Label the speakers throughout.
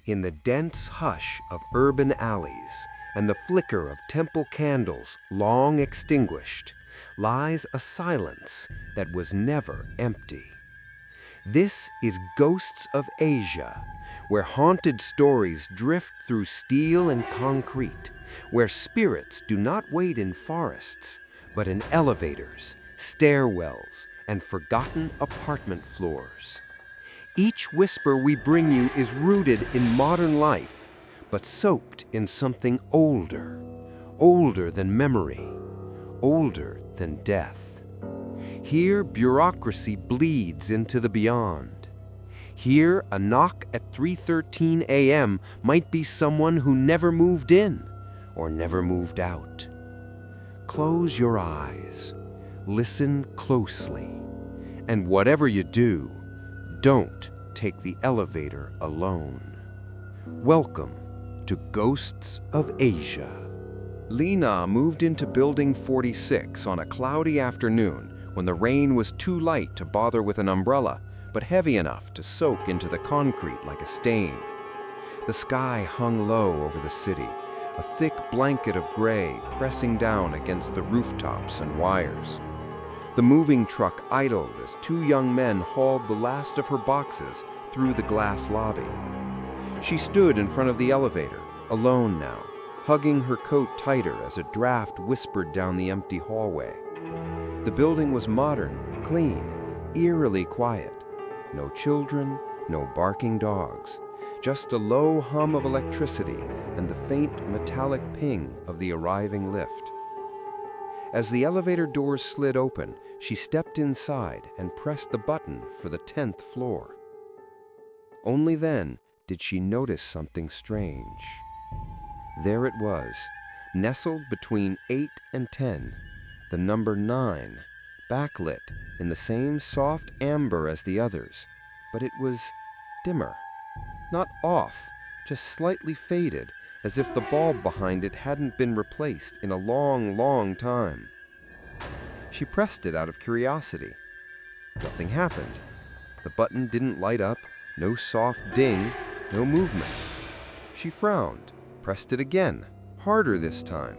Speaker 1: In the dense hush of urban alleys and the flicker of temple candles long extinguished lies a silence that was never empty. This is Ghosts of Asia, where haunted stories drift through steel and concrete, where spirits do not wait in forests, but in elevators, stairwells, and forgotten apartment floors. Each whisper we bring you is rooted in modern life, but soaked in something older, older than memory, older than death. Here, bureaucracy bleeds into the beyond. Here, a knock at 3:13 a.m. might be someone who never moved in or never moved out. Close your eyes, listen closely, and whatever you do, don't take the elevator alone. Welcome to Ghosts of Asia. Lena moved into Building 46 on a cloudy afternoon when the rain was too light to bother with an umbrella, but heavy enough to soak into the concrete like a stain. The sky hung low over the city, a thick blanket of gray pressing down against the rooftops and wires. The moving truck idled as two young men hauled the last of her boxes through the glass lobby. She stood in front of the elevator, alone now, hugging her coat tighter as a draft whispered down the empty hallway. The building was modern, clean, eerily quiet. No children, no barking dogs, just a low hum of electricity and the faint metallic ping of the arriving lift. As the elevator doors slid open, she stepped inside and pressed the button for the 10th floor. Only then did she notice something strange. There it was, nestled between 8 and 10, the number 9, backlit in the same soft amber as the others, but it was dimmer. Not off, just slightly faded, as if the bulb behind it hadn't been replaced in a long, long time. She pressed it out of curiosity. Nothing happened. The button didn't light up, no soft ding, no movement. She frowned, pressed it again, harder this time.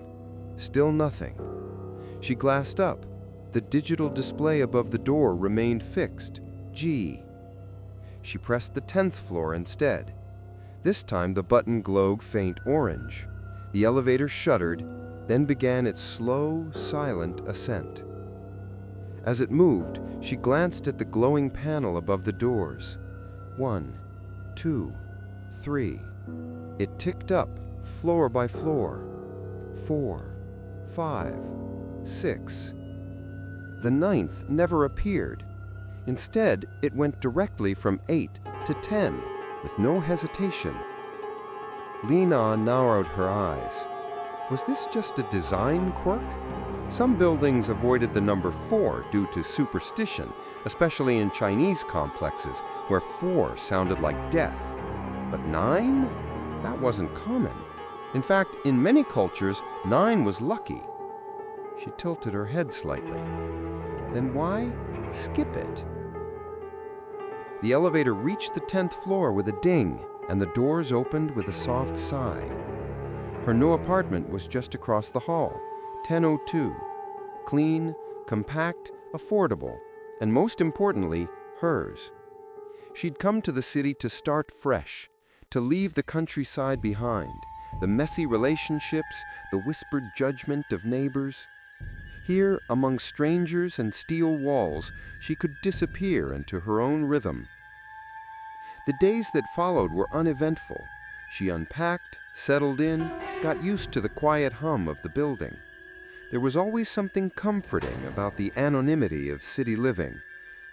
Speaker 1: Still nothing. She glanced up. The digital display above the door remained fixed, G. She pressed the 10th floor instead. This time the button glowed faint orange. The elevator shuddered, then began its slow, silent ascent. As it moved, she glanced at the glowing panel above the doors. 1, 2, 3. It ticked up, floor by floor. 4, 5, 6. The 9th never appeared. Instead, it went directly from 8 to 10, with no hesitation. Lena narrowed her eyes. Was this just a design quirk? Some buildings avoided the number 4 due to superstition, especially in Chinese complexes, where 4 sounded like death. But 9? That wasn't common. In fact, in many cultures, 9 was lucky. She tilted her head slightly. Then why skip it? The elevator reached the 10th floor with a ding, and the doors opened with a soft sigh. Her new apartment was just across the hall, 1002. Clean, compact, affordable, and most importantly, hers. She'd come to the city to start fresh, to leave the countryside behind, the messy relationships, the whispered judgment of neighbors. Here, among strangers and steel walls, she could disappear into her own rhythm. The days that followed were uneventful. She unpacked, settled in, got used to the quiet hum of the building. There was always something comforting about the anonymity of city living.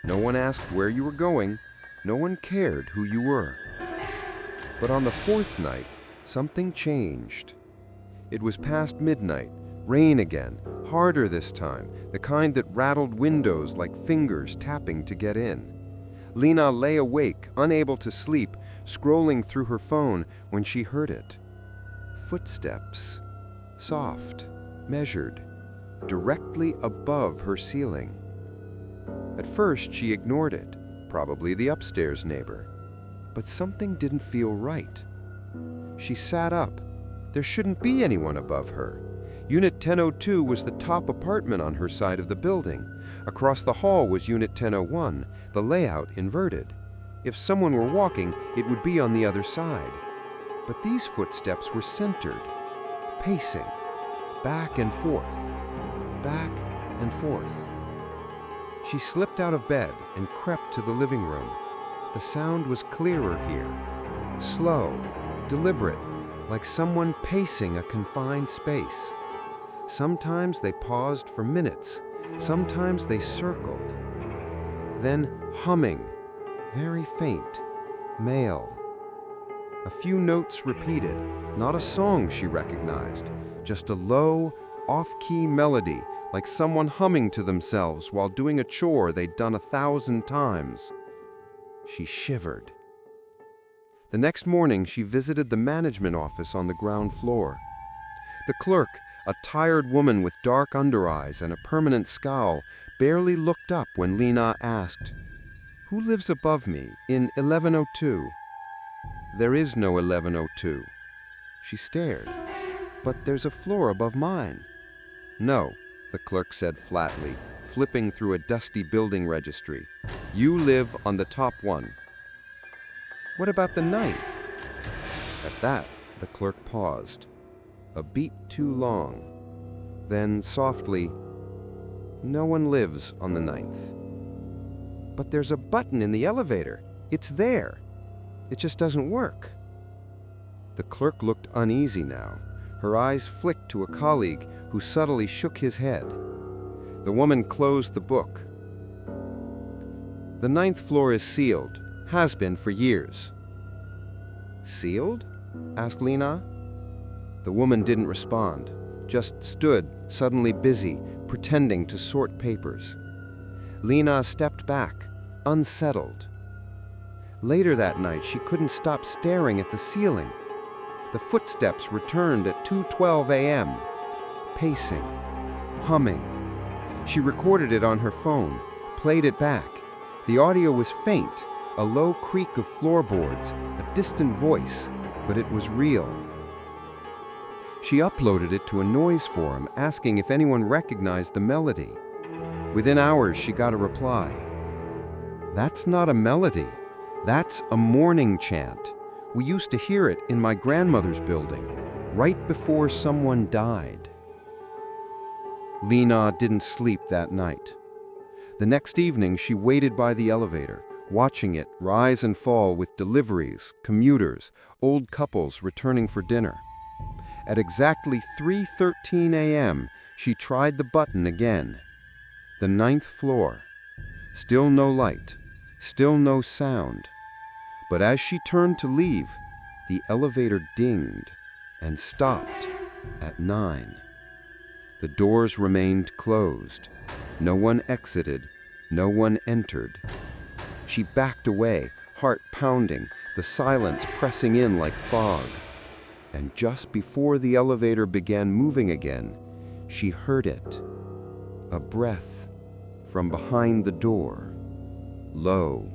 Speaker 1: No one asked where you were going, no one cared who you were. But on the 4th night, something changed. It was past midnight, rain again, harder this time, the kind that rattled windows like fingers tapping to get in. Lena lay awake, unable to sleep, scrolling through her phone when she heard it. Footsteps. Soft, measured, directly above her ceiling. At first, she ignored it, probably the upstairs neighbor. But something didn't feel right. She sat up. There shouldn't be anyone above her. Unit 1002 was the top apartment on her side of the building. Across the hall was Unit 1001, the layout inverted. If someone were walking, it would be on the other side. But these footsteps were centered, pacing, back and forth, back and forth. She slipped out of bed and crept to the living room. The sound was clearer here, slow, deliberate, like someone pacing a confined space. Sometimes they paused for minutes, sometimes they circled. Then humming, very faint, male. A few notes repeated, not a song she recognized, just a low, off-key melody, like someone humming to themselves while doing a chore they'd done 1,000 times. She shivered. The next morning, she visited the management office on the ground floor. The clerk, a tired woman with dark under-eyes and a permanent scowl, barely looked up when Lena asked, "Who lives above me, in 1102? "There is no 1102. She stared. "But there's a floor above mine." "No," the clerk said flatly, flipping through a dusty building registry. "You live on the top one." "What about the 9th? At that, the clerk paused. A beat too long. Then, softly, "No one lives on the 9th. "But there's a button in the elevator. It's there. It just doesn't work." The clerk looked uneasy now. Her eyes flicked to a colleague who subtly shook his head. The woman closed the book. "The 9th floor is sealed. Has been for years." "Sealed?" asked Lena. The woman didn't respond, just stood, suddenly busy, pretending to sort papers. Lena stepped back, unsettled. Later that night, she couldn't stop staring at the ceiling. The footsteps returned at 2:12 a.m., pacing, humming. She recorded it on her phone, played it back. The audio was faint, a low creak of floorboards, a distant voice, but it was real. She uploaded it to a noise forum, asking if anyone recognized the melody. Within hours, she got a reply. "That's not a melody. That's a morning chant. We used to hear it in my grandmother's building, right before someone died." Lena didn't sleep that night. The next evening, she waited by the elevator, watching it rise and fall with deliveries, commuters, old couples returning for dinner. At exactly 3:13 a.m., she tried the button again. The 9th floor. Still no light, still no sound. But as she turned to leave, the elevator dinged and stopped at 9. The doors remained closed. No one exited, no one entered. She backed away, heart pounding, the silence pressing in like fog. And just before the elevator began moving again, she heard it. A breath from behind the door. Low,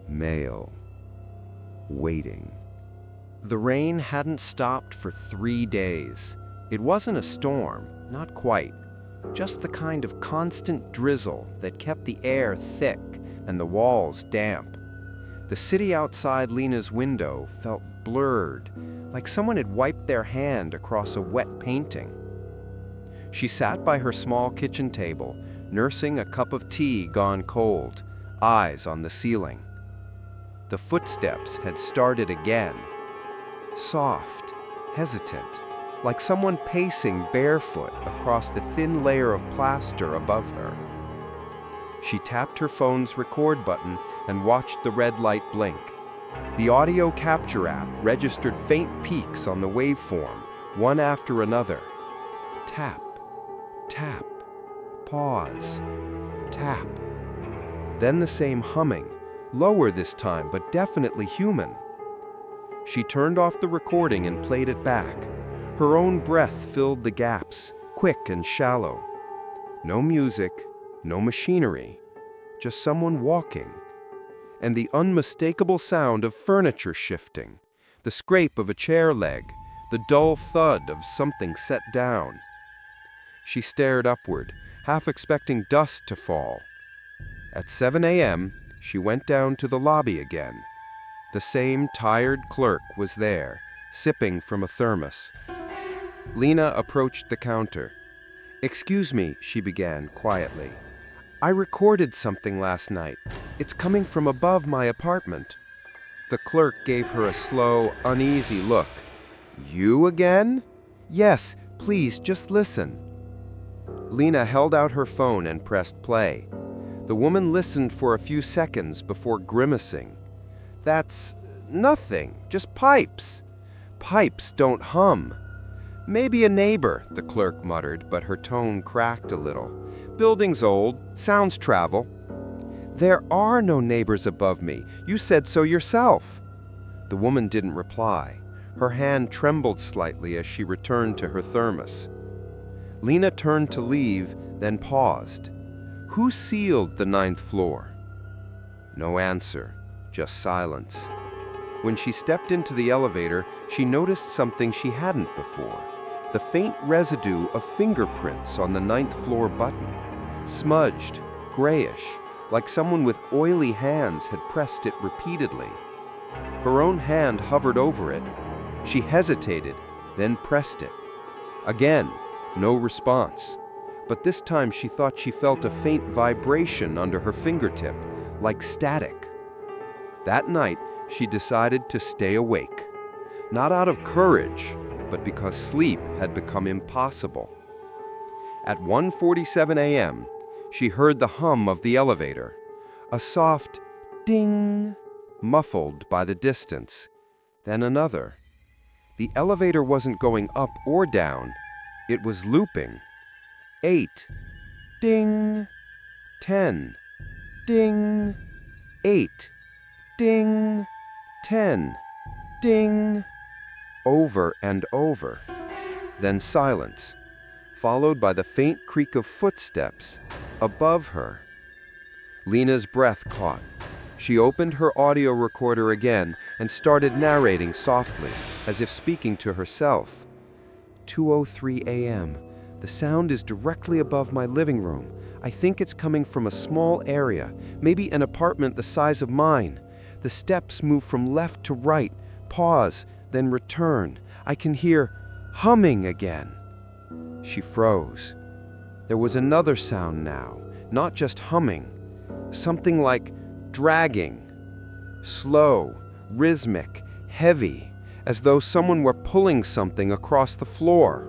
Speaker 1: male, waiting. The rain hadn't stopped for 3 days. It wasn't a storm, not quite. Just the kind of constant drizzle that kept the air thick and the walls damp. The city outside Lena's window felt blurred, like someone had wiped their hand across a wet painting. She sat by her small kitchen table, nursing a cup of tea gone cold, eyes on the ceiling. The footsteps had started again. Soft, hesitant, like someone pacing barefoot across the thin layer of plaster above her. She tapped her phone's record button and watched the red light blink. The audio capture app registered faint peaks on the waveform, one after another. Tap, tap, pause, tap. Then the same humming, lower this time, but definitely human. She turned off the recording and played it back. Her own breath filled the gaps, quick and shallow. No music, no machinery, just someone walking. And the unmistakable sound of furniture shifting, the scrape of a chair leg, the dull thud of something set down. She stared upward, half expecting dust to fall. At 7 a.m., she went down to the lobby again. The same tired clerk was there, sipping from a thermos. Lena approached the counter. "Excuse me," she began quietly. "I recorded something last night. It's coming from above my apartment." The clerk gave her a slow, uneasy look. "You again?" "Yes, please, just listen." Lena held out her phone and pressed play. The woman listened for a few seconds before grimacing. "That's nothing, just pipes. Pipes don't hum." "Maybe a neighbor," the clerk muttered, but her tone cracked a little. "Building's old, sounds travel." "There are no neighbors above me. You said so yourself." The woman didn't reply. Her hand trembled slightly as she returned to her thermos. Lena turned to leave, then paused. "Who sealed the 9th floor?" No answer, just silence. When she stepped into the elevator, she noticed something she hadn't before. The faint residue of fingerprints on the 9th floor button. Smudged, grayish, like someone with oily hands had pressed it repeatedly. Her own hand hovered over it. She hesitated, then pressed it. Again, no response. But this time she thought she felt a faint vibration under her fingertip, like static. That night, she decided to stay awake. Not out of courage, but because sleep had become impossible. At 1:47 a.m., she heard the hum of the elevator, a soft ding, muffled by the distance, then another. The elevator wasn't going up or down, it was looping. 8, ding, 10, ding, 8, ding, 10, ding, over and over. Then silence, followed by the faint creak of footsteps above her. Lena's breath caught. She opened her audio recorder again and started narrating softly, as if speaking to herself. 2:03 a.m. The sound is directly above my living room. I think it's coming from a small area, maybe an apartment the size of mine. The steps move from left to right, pause, then return. I can hear humming again. She froze. There was another sound now, not just humming. Something like dragging. Slow, rhythmic, heavy, as though someone were pulling something across the floor.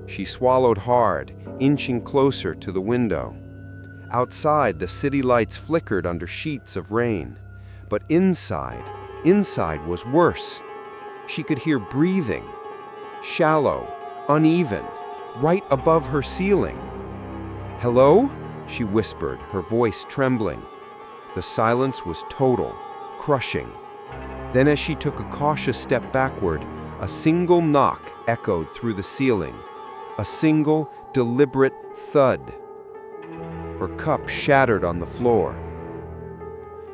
Speaker 1: She swallowed hard, inching closer to the window. Outside, the city lights flickered under sheets of rain. But inside was worse. She could hear breathing, shallow, uneven, right above her ceiling. "Hello?" she whispered, her voice trembling. The silence was total, crushing. Then as she took a cautious step backward, a single knock echoed through the ceiling. A single, deliberate thud. Her cup shattered on the floor.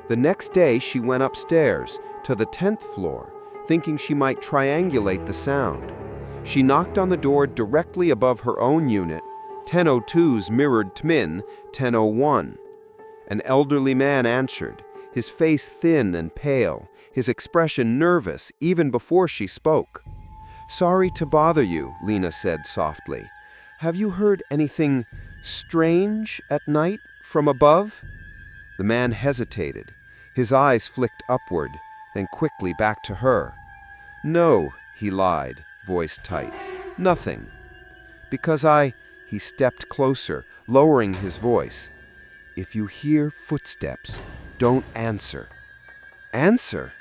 Speaker 1: The next day, she went upstairs to the 10th floor, thinking she might triangulate the sound. She knocked on the door directly above her own unit. 1002's mirrored twin, 1001. An elderly man answered, his face thin and pale, his expression nervous even before she spoke. "Sorry to bother you," Lena said softly. "Have you heard anything strange at night from above?" The man hesitated. His eyes flicked upward, then quickly back to her. "No," he lied, voice tight. "Nothing. Because He stepped closer, lowering his voice. "If you hear footsteps, don't answer." "Answer?"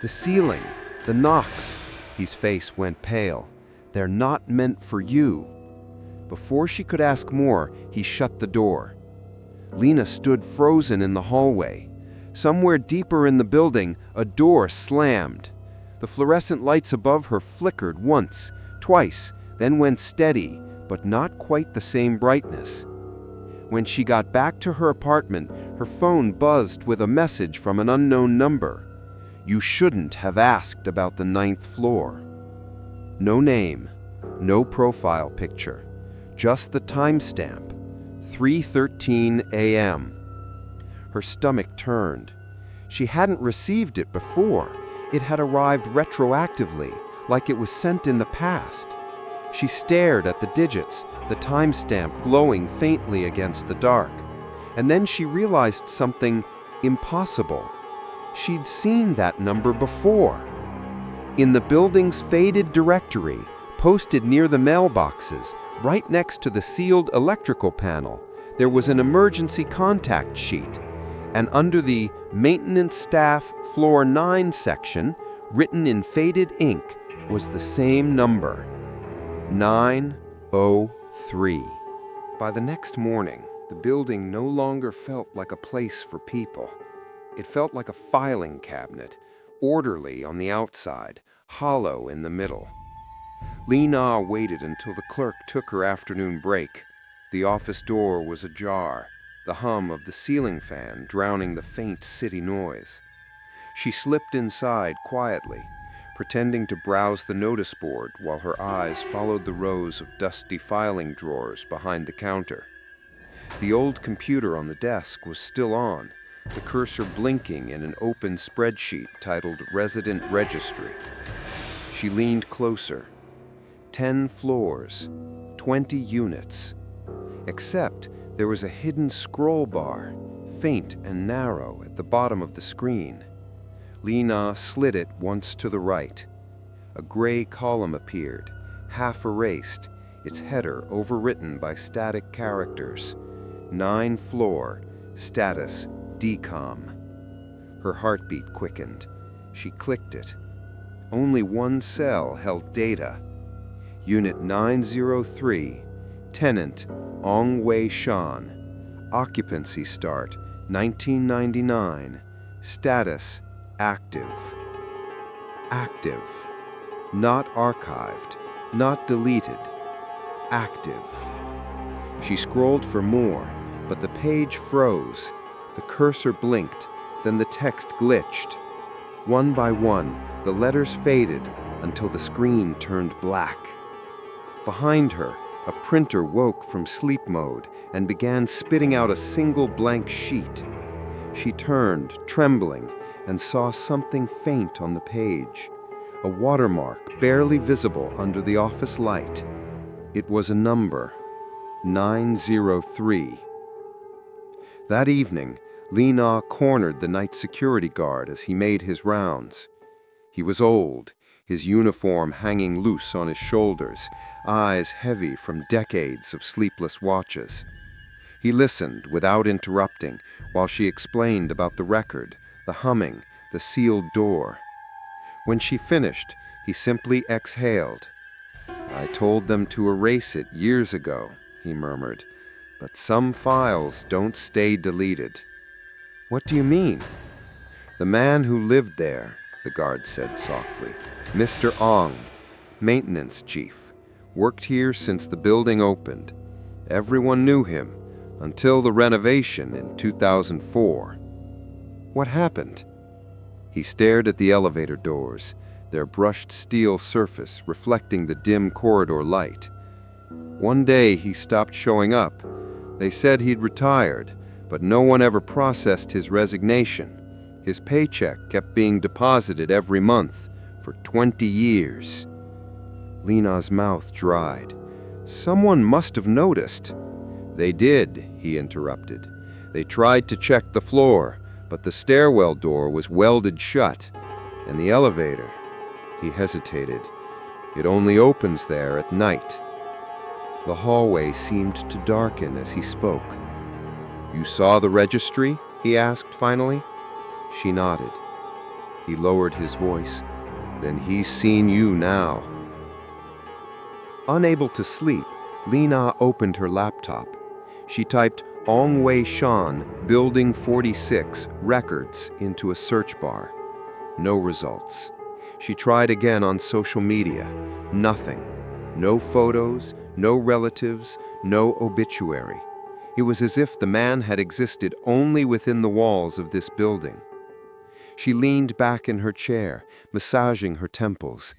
Speaker 1: "The ceiling, the knocks." His face went pale. "They're not meant for you." Before she could ask more, he shut the door. Lena stood frozen in the hallway. Somewhere deeper in the building, a door slammed. The fluorescent lights above her flickered once, twice, then went steady, but not quite the same brightness. When she got back to her apartment, her phone buzzed with a message from an unknown number. You shouldn't have asked about the 9th floor. No name, no profile picture, just the timestamp, 3:13 a.m. Her stomach turned. She hadn't received it before. It had arrived retroactively, like it was sent in the past. She stared at the digits, the timestamp glowing faintly against the dark. And then she realized something impossible. She'd seen that number before. In the building's faded directory, posted near the mailboxes, right next to the sealed electrical panel, there was an emergency contact sheet. And under the Maintenance Staff Floor 9 section, written in faded ink, was the same number, 903. By the next morning, the building no longer felt like a place for people. It felt like a filing cabinet, orderly on the outside, hollow in the middle. Lena waited until the clerk took her afternoon break. The office door was ajar, the hum of the ceiling fan drowning the faint city noise. She slipped inside quietly, pretending to browse the notice board while her eyes followed the rows of dusty filing drawers behind the counter. The old computer on the desk was still on, the cursor blinking in an open spreadsheet titled Resident Registry. She leaned closer. 10 floors, 20 units. Except there was a hidden scroll bar, faint and narrow at the bottom of the screen. Lena slid it once to the right. A gray column appeared, half erased, its header overwritten by static characters. 9th floor, status decom. Her heartbeat quickened. She clicked it. Only one cell held data. Unit 903, tenant Ong Wei Shan. Occupancy start 1999. Status active. Active. Not archived, not deleted. Active. She scrolled for more, but the page froze. The cursor blinked, then the text glitched. One by one, the letters faded until the screen turned black. Behind her, a printer woke from sleep mode and began spitting out a single blank sheet. She turned, trembling, and saw something faint on the page. A watermark barely visible under the office light. It was a number, 903. That evening, Lena cornered the night security guard as he made his rounds. He was old, his uniform hanging loose on his shoulders, eyes heavy from decades of sleepless watches. He listened without interrupting while she explained about the record, the humming, the sealed door. When she finished, he simply exhaled. "I told them to erase it years ago," he murmured, "but some files don't stay deleted." "What do you mean?" "The man who lived there," the guard said softly, "Mr. Ong, maintenance chief, worked here since the building opened. Everyone knew him until the renovation in 2004. "What happened?" He stared at the elevator doors, their brushed steel surface reflecting the dim corridor light. "One day he stopped showing up. They said he'd retired, but no one ever processed his resignation. His paycheck kept being deposited every month for 20 years. Lena's mouth dried. "Someone must have noticed." "They did," he interrupted. "They tried to check the floor, but the stairwell door was welded shut, and the elevator," he hesitated, "it only opens there at night." The hallway seemed to darken as he spoke. "You saw the registry?" he asked finally. She nodded. He lowered his voice. "Then he's seen you now." Unable to sleep, Lena opened her laptop. She typed Ong Wei Shan, Building 46, Records into a search bar. No results. She tried again on social media. Nothing. No photos, no relatives, no obituary. It was as if the man had existed only within the walls of this building. She leaned back in her chair, massaging her temples.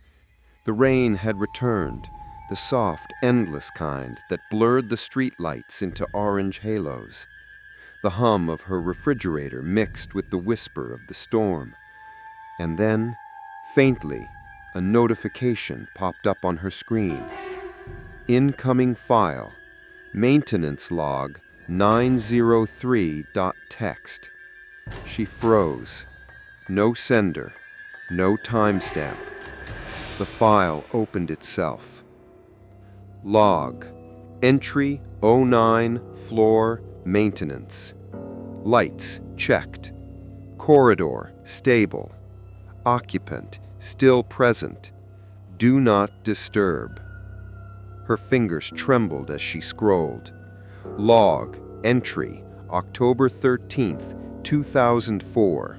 Speaker 1: The rain had returned, the soft, endless kind that blurred the streetlights into orange halos. The hum of her refrigerator mixed with the whisper of the storm. And then, faintly, a notification popped up on her screen. Incoming file, maintenance log 903.txt. She froze. No sender, no timestamp. The file opened itself. Log, entry 09, floor, maintenance. Lights, checked. Corridor, stable. Occupant, still present. Do not disturb. Her fingers trembled as she scrolled. Log, entry, October 13th, 2004.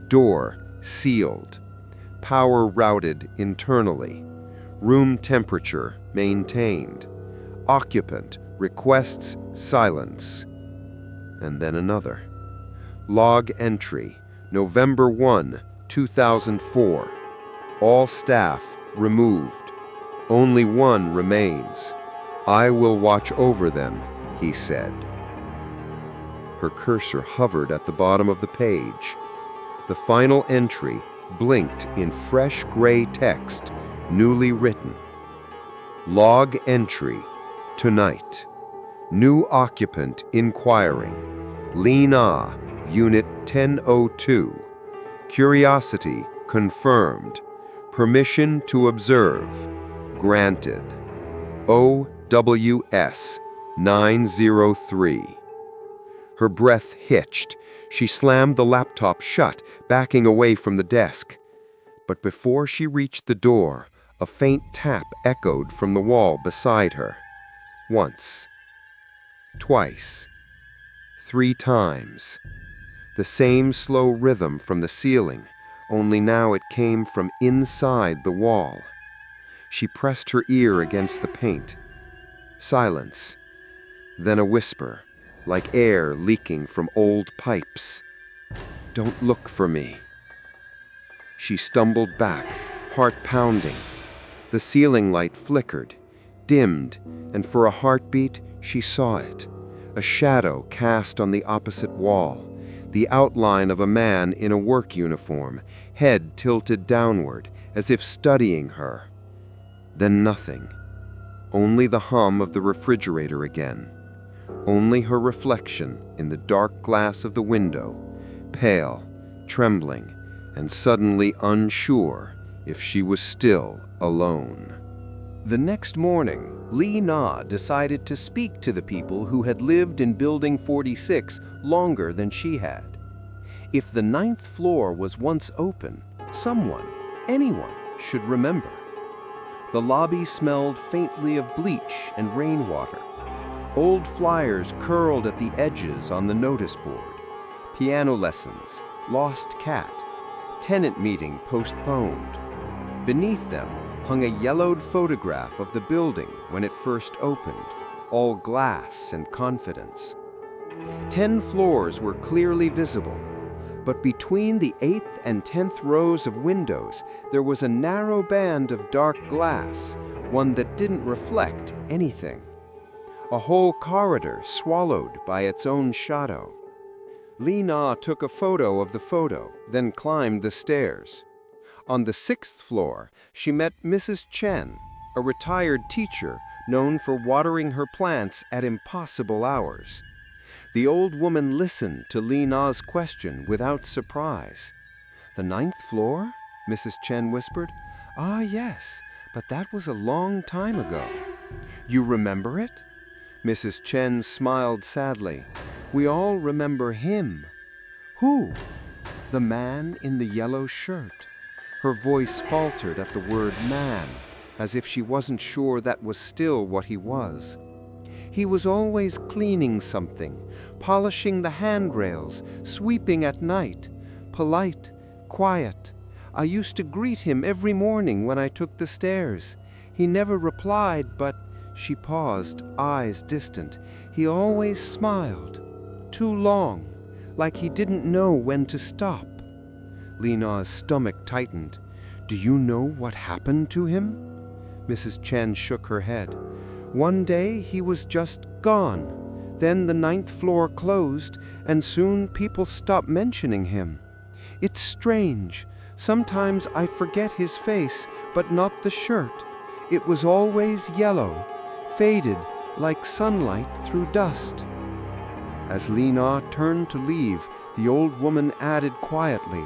Speaker 1: Door, sealed. Power routed internally. Room temperature maintained. Occupant requests silence. And then another. Log entry, November 1, 2004. All staff removed. Only one remains. I will watch over them, he said. Her cursor hovered at the bottom of the page. The final entry blinked in fresh gray text, newly written. Log entry, tonight. New occupant inquiring. Lena, Unit 1002. Curiosity confirmed. Permission to observe granted. OWS 903. Her breath hitched. She slammed the laptop shut, backing away from the desk. But before she reached the door, a faint tap echoed from the wall beside her. Once. Twice. 3 times. The same slow rhythm from the ceiling, only now it came from inside the wall. She pressed her ear against the paint. Silence. Then a whisper, like air leaking from old pipes. Don't look for me. She stumbled back, heart pounding. The ceiling light flickered, dimmed, and for a heartbeat she saw it. A shadow cast on the opposite wall, the outline of a man in a work uniform, head tilted downward, as if studying her. Then nothing. Only the hum of the refrigerator again. Only her reflection in the dark glass of the window, pale, trembling, and suddenly unsure if she was still alone. The next morning, Lena decided to speak to the people who had lived in Building 46 longer than she had. If the 9th floor was once open, someone, anyone, should remember. The lobby smelled faintly of bleach and rainwater. Old flyers curled at the edges on the notice board. Piano lessons, lost cat, tenant meeting postponed. Beneath them hung a yellowed photograph of the building when it first opened, all glass and confidence. 10 floors were clearly visible, but between the 8th and 10th rows of windows there was a narrow band of dark glass, one that didn't reflect anything. A whole corridor swallowed by its own shadow. Lena took a photo of the photo, then climbed the stairs. On the 6th floor, she met Mrs. Chen, a retired teacher known for watering her plants at impossible hours. The old woman listened to Lena's question without surprise. "The 9th floor?" Mrs. Chen whispered. "Ah, yes, but that was a long time ago." "You remember it?" Mrs. Chen smiled sadly. "We all remember him." "Who?" "The man in the yellow shirt." Her voice faltered at the word man, as if she wasn't sure that was still what he was. "He was always cleaning something, polishing the handrails, sweeping at night. Polite, quiet. I used to greet him every morning when I took the stairs. He never replied, but..." She paused, eyes distant. "He always smiled. Too long, like he didn't know when to stop." Li Na's stomach tightened. "Do you know what happened to him?" Mrs. Chen shook her head. "One day he was just gone. Then the 9th floor closed, and soon people stopped mentioning him. It's strange. Sometimes I forget his face, but not the shirt. It was always yellow, faded like sunlight through dust." As Li Na turned to leave, the old woman added quietly,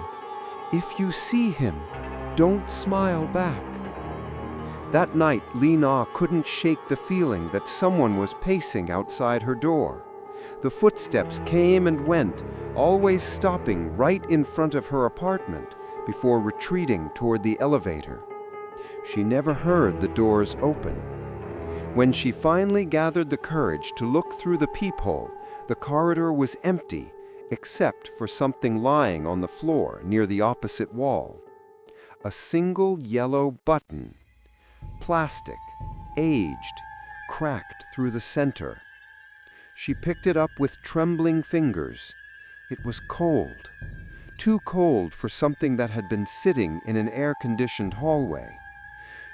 Speaker 1: "If you see him, don't smile back." That night, Li Na couldn't shake the feeling that someone was pacing outside her door. The footsteps came and went, always stopping right in front of her apartment before retreating toward the elevator. She never heard the doors open. When she finally gathered the courage to look through the peephole, the corridor was empty, except for something lying on the floor near the opposite wall. A single yellow button. Plastic, aged, cracked through the center. She picked it up with trembling fingers. It was cold. Too cold for something that had been sitting in an air-conditioned hallway.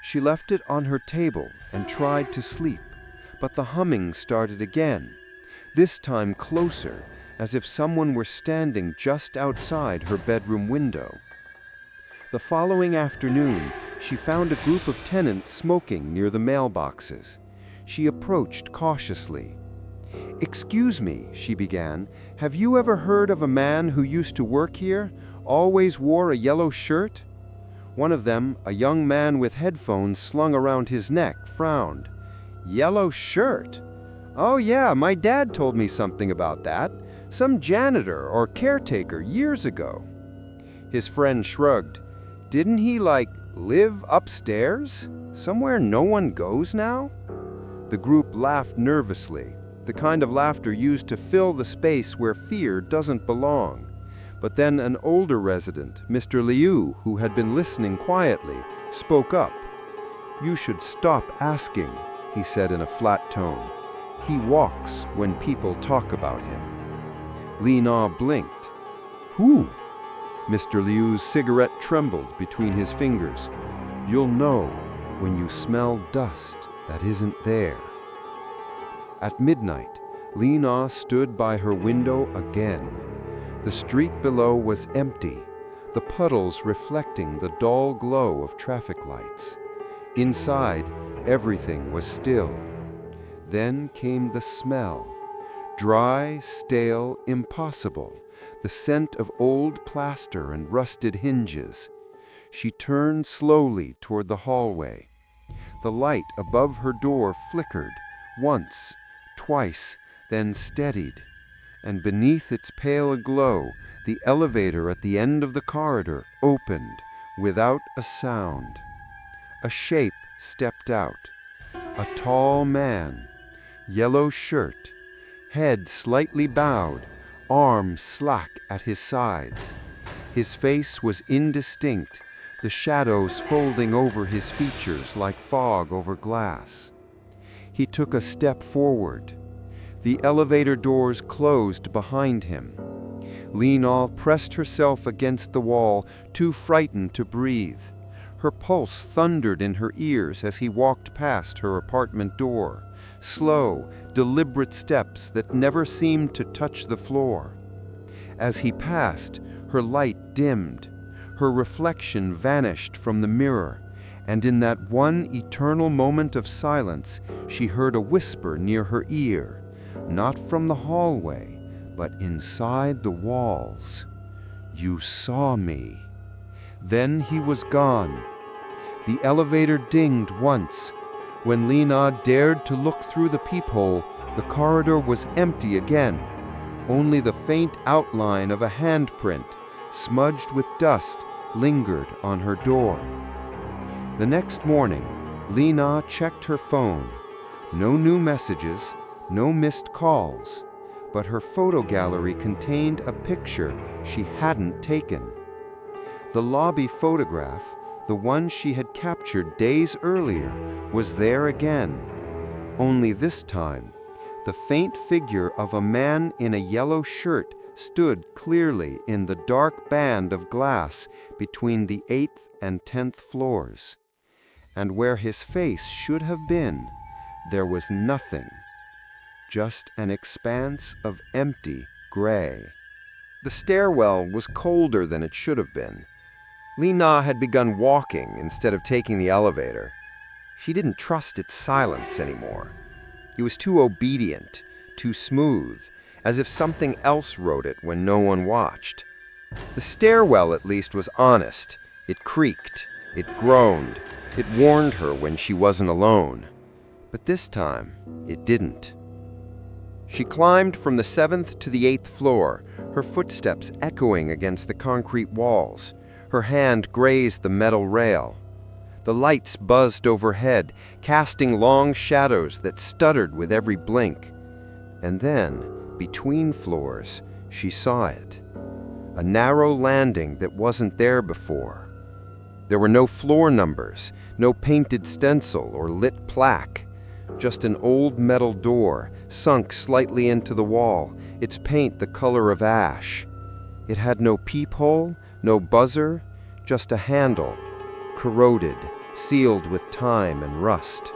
Speaker 1: She left it on her table and tried to sleep, but the humming started again, this time closer, as if someone were standing just outside her bedroom window. The following afternoon, she found a group of tenants smoking near the mailboxes. She approached cautiously. "Excuse me," she began, "have you ever heard of a man who used to work here, always wore a yellow shirt?" One of them, a young man with headphones slung around his neck, frowned. "Yellow shirt? Oh yeah, my dad told me something about that. Some janitor or caretaker years ago." His friend shrugged. "Didn't he, live upstairs? Somewhere no one goes now?" The group laughed nervously, the kind of laughter used to fill the space where fear doesn't belong. But then an older resident, Mr. Liu, who had been listening quietly, spoke up. "You should stop asking," he said in a flat tone. "He walks when people talk about him." Li Na blinked. "Who?" Mr. Liu's cigarette trembled between his fingers. "You'll know when you smell dust that isn't there." At midnight, Li Na stood by her window again. The street below was empty, the puddles reflecting the dull glow of traffic lights. Inside, everything was still. Then came the smell. Dry, stale, impossible, the scent of old plaster and rusted hinges. She turned slowly toward the hallway. The light above her door flickered, once, twice, then steadied. And beneath its pale glow, the elevator at the end of the corridor opened without a sound. A shape stepped out. A tall man, yellow shirt, head slightly bowed, arms slack at his sides. His face was indistinct, the shadows folding over his features like fog over glass. He took a step forward. The elevator doors closed behind him. Li Na pressed herself against the wall, too frightened to breathe. Her pulse thundered in her ears as he walked past her apartment door. Slow, deliberate steps that never seemed to touch the floor. As he passed, her light dimmed. Her reflection vanished from the mirror, and in that one eternal moment of silence, she heard a whisper near her ear, not from the hallway, but inside the walls. "You saw me." Then he was gone. The elevator dinged once. When Li Na dared to look through the peephole, the corridor was empty again. Only the faint outline of a handprint, smudged with dust, lingered on her door. The next morning, Li Na checked her phone. No new messages, no missed calls, but her photo gallery contained a picture she hadn't taken. The lobby photograph, the one she had captured days earlier, was there again. Only this time, the faint figure of a man in a yellow shirt stood clearly in the dark band of glass between the 8th and 10th floors. And where his face should have been, there was nothing, just an expanse of empty gray. The stairwell was colder than it should have been. Li Na had begun walking instead of taking the elevator. She didn't trust its silence anymore. It was too obedient, too smooth, as if something else wrote it when no one watched. The stairwell, at least, was honest. It creaked, it groaned, it warned her when she wasn't alone. But this time, it didn't. She climbed from the 7th to the 8th floor, her footsteps echoing against the concrete walls. Her hand grazed the metal rail. The lights buzzed overhead, casting long shadows that stuttered with every blink. And then, between floors, she saw it. A narrow landing that wasn't there before. There were no floor numbers, no painted stencil or lit plaque. Just an old metal door, sunk slightly into the wall, its paint the color of ash. It had no peephole, no buzzer, just a handle, corroded, sealed with time and rust.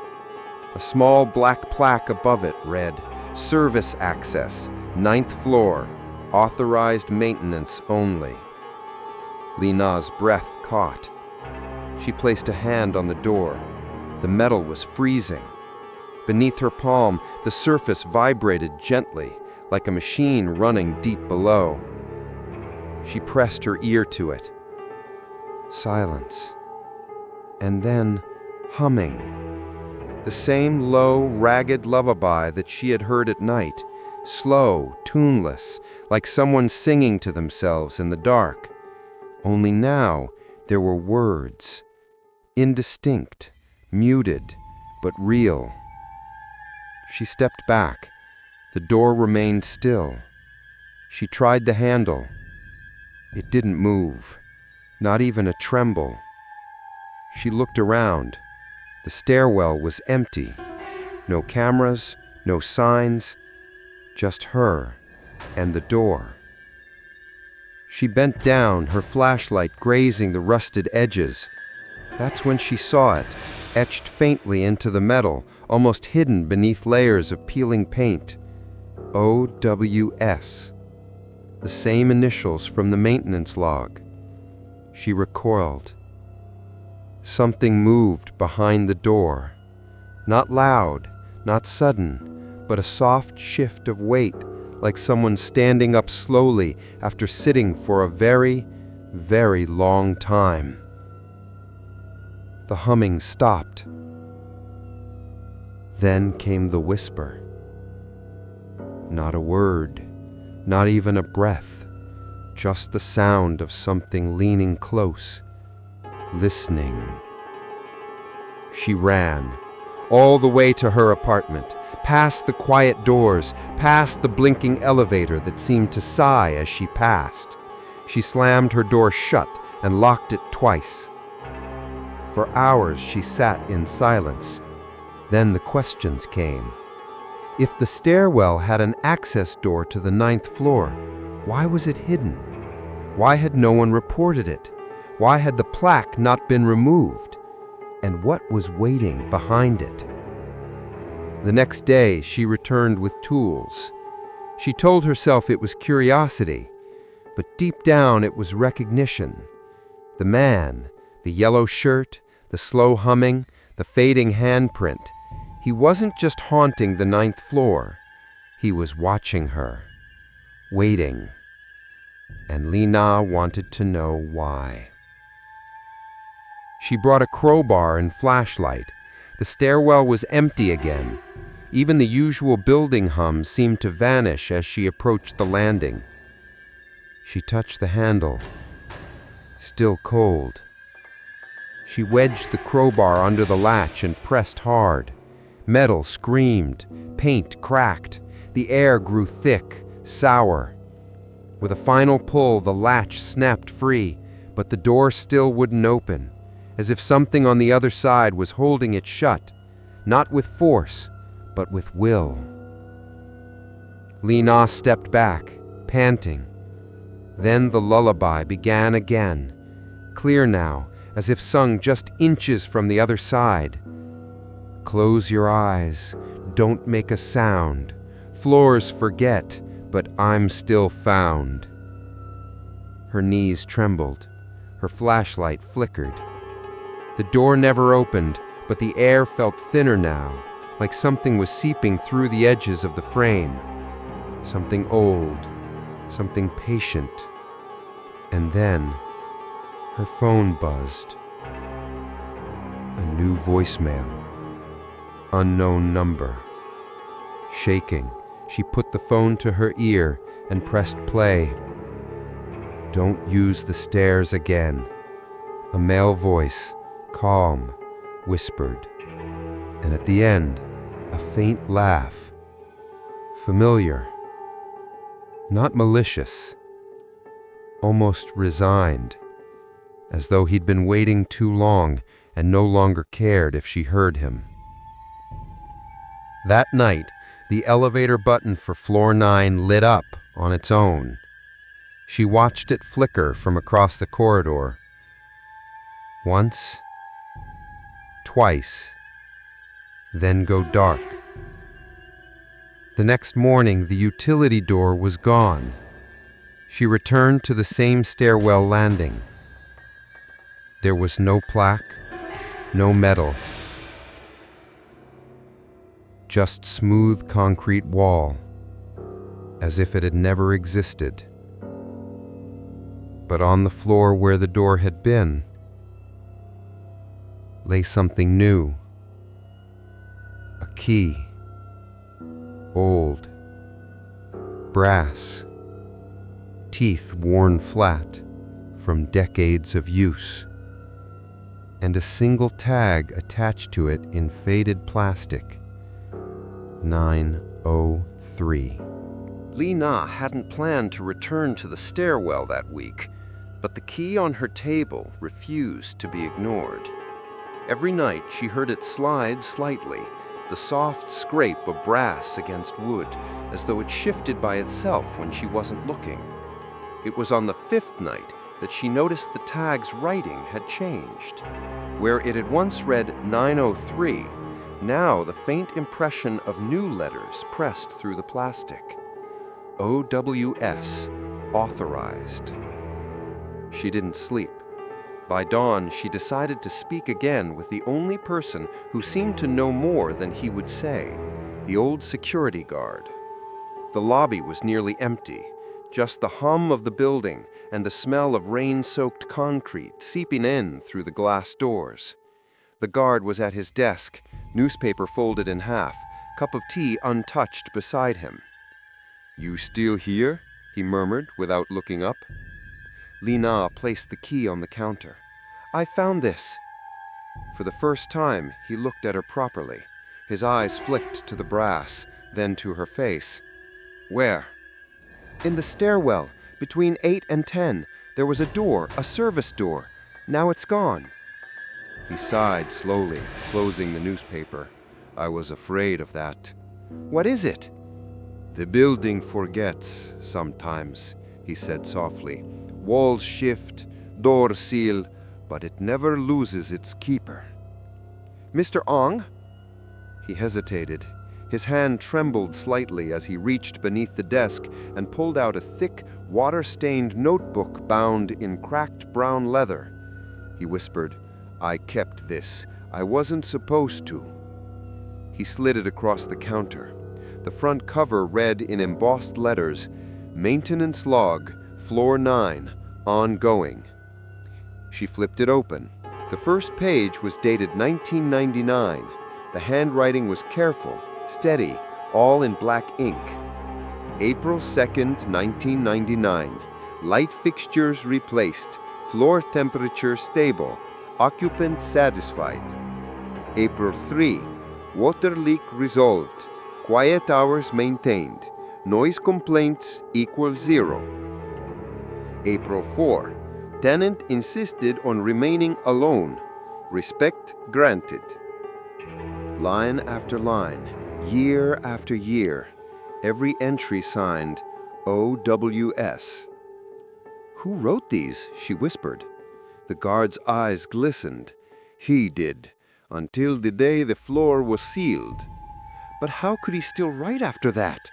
Speaker 1: A small black plaque above it read, "Service access, 9th floor, authorized maintenance only." Li Na's breath caught. She placed a hand on the door. The metal was freezing. Beneath her palm, the surface vibrated gently, like a machine running deep below. She pressed her ear to it. Silence. And then humming. The same low, ragged lullaby that she had heard at night, slow, tuneless, like someone singing to themselves in the dark. Only now there were words. Indistinct, muted, but real. She stepped back. The door remained still. She tried the handle. It didn't move, not even a tremble. She looked around. The stairwell was empty. No cameras, no signs, just her and the door. She bent down, her flashlight grazing the rusted edges. That's when she saw it, etched faintly into the metal, almost hidden beneath layers of peeling paint. OWS. The same initials from the maintenance log. She recoiled. Something moved behind the door. Not loud, not sudden, but a soft shift of weight, like someone standing up slowly after sitting for a very, very long time. The humming stopped. Then came the whisper. Not a word, not even a breath, just the sound of something leaning close, listening. She ran, all the way to her apartment, past the quiet doors, past the blinking elevator that seemed to sigh as she passed. She slammed her door shut and locked it twice. For hours she sat in silence. Then the questions came. If the stairwell had an access door to the 9th floor, why was it hidden? Why had no one reported it? Why had the plaque not been removed? And what was waiting behind it? The next day, she returned with tools. She told herself it was curiosity, but deep down it was recognition. The man, the yellow shirt, the slow humming, the fading handprint, he wasn't just haunting the 9th floor. He was watching her, waiting. And Li Na wanted to know why. She brought a crowbar and flashlight. The stairwell was empty again. Even the usual building hum seemed to vanish as she approached the landing. She touched the handle. Still cold. She wedged the crowbar under the latch and pressed hard. Metal screamed. Paint cracked. The air grew thick, sour. With a final pull, the latch snapped free, but the door still wouldn't open, as if something on the other side was holding it shut, not with force, but with will. Li Na stepped back, panting. Then the lullaby began again, clear now, as if sung just inches from the other side. Close your eyes, don't make a sound. Floors forget, but I'm still found. Her knees trembled. Her flashlight flickered. The door never opened, but the air felt thinner now, like something was seeping through the edges of the frame. Something old, something patient. And then, her phone buzzed. A new voicemail. Unknown number. Shaking, she put the phone to her ear and pressed play. Don't use the stairs again. A male voice, calm, whispered. And at the end, a faint laugh. Familiar. Not malicious. Almost resigned. As though he'd been waiting too long and no longer cared if she heard him. That night, the elevator button for floor 9 lit up on its own. She watched it flicker from across the corridor. Once, twice, then go dark. The next morning, the utility door was gone. She returned to the same stairwell landing. There was no plaque, no metal. Just smooth concrete wall, as if it had never existed. But on the floor where the door had been, lay something new. A key. Old. Brass. Teeth worn flat from decades of use. And a single tag attached to it in faded plastic. 903. Li Na hadn't planned to return to the stairwell that week, but the key on her table refused to be ignored. Every night she heard it slide slightly, the soft scrape of brass against wood, as though it shifted by itself when she wasn't looking. It was on the 5th night that she noticed the tag's writing had changed. Where it had once read 903, now the faint impression of new letters pressed through the plastic. OWS, authorized. She didn't sleep. By dawn, she decided to speak again with the only person who seemed to know more than he would say, the old security guard. The lobby was nearly empty, just the hum of the building and the smell of rain-soaked concrete seeping in through the glass doors. The guard was at his desk, newspaper folded in half, cup of tea untouched beside him. "You still here?" he murmured without looking up. Li Na placed the key on the counter. "I found this." For the first time, he looked at her properly. His eyes flicked to the brass, then to her face. "Where?" "In the stairwell, between 8 and 10. There was a door, a service door. Now it's gone." He sighed slowly, closing the newspaper. "I was afraid of that." "What is it?" "The building forgets sometimes," he said softly. "Walls shift, doors seal, but it never loses its keeper." "Mr. Ong?" He hesitated. His hand trembled slightly as he reached beneath the desk and pulled out a thick, water-stained notebook bound in cracked brown leather. He whispered, "I kept this. I wasn't supposed to." He slid it across the counter. The front cover read in embossed letters, "Maintenance Log, Floor 9, Ongoing." She flipped it open. The first page was dated 1999. The handwriting was careful, steady, all in black ink. April 2nd, 1999. Light fixtures replaced. Floor temperature stable. Occupant satisfied. April 3. Water leak resolved. Quiet hours maintained. Noise complaints equal 0. April 4. Tenant insisted on remaining alone. Respect granted. Line after line, year after year, every entry signed OWS. "Who wrote these?" she whispered. The guard's eyes glistened. "He did, until the day the floor was sealed." "But how could he still write after that?"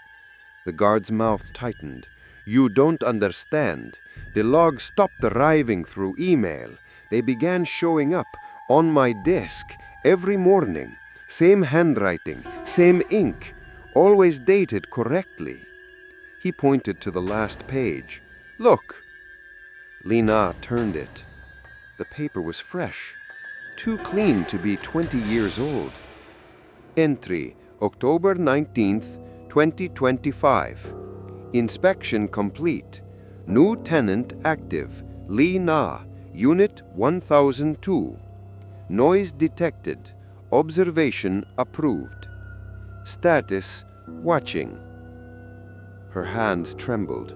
Speaker 1: The guard's mouth tightened. "You don't understand. The logs stopped arriving through email. They began showing up on my desk every morning. Same handwriting, same ink, always dated correctly." He pointed to the last page. "Look." Lina turned it. The paper was fresh, too clean to be 20 years old. Entry, October 19th, 2025. Inspection complete. New tenant active. Lina, Unit 1002. Noise detected. Observation approved. Status, watching. Her hands trembled.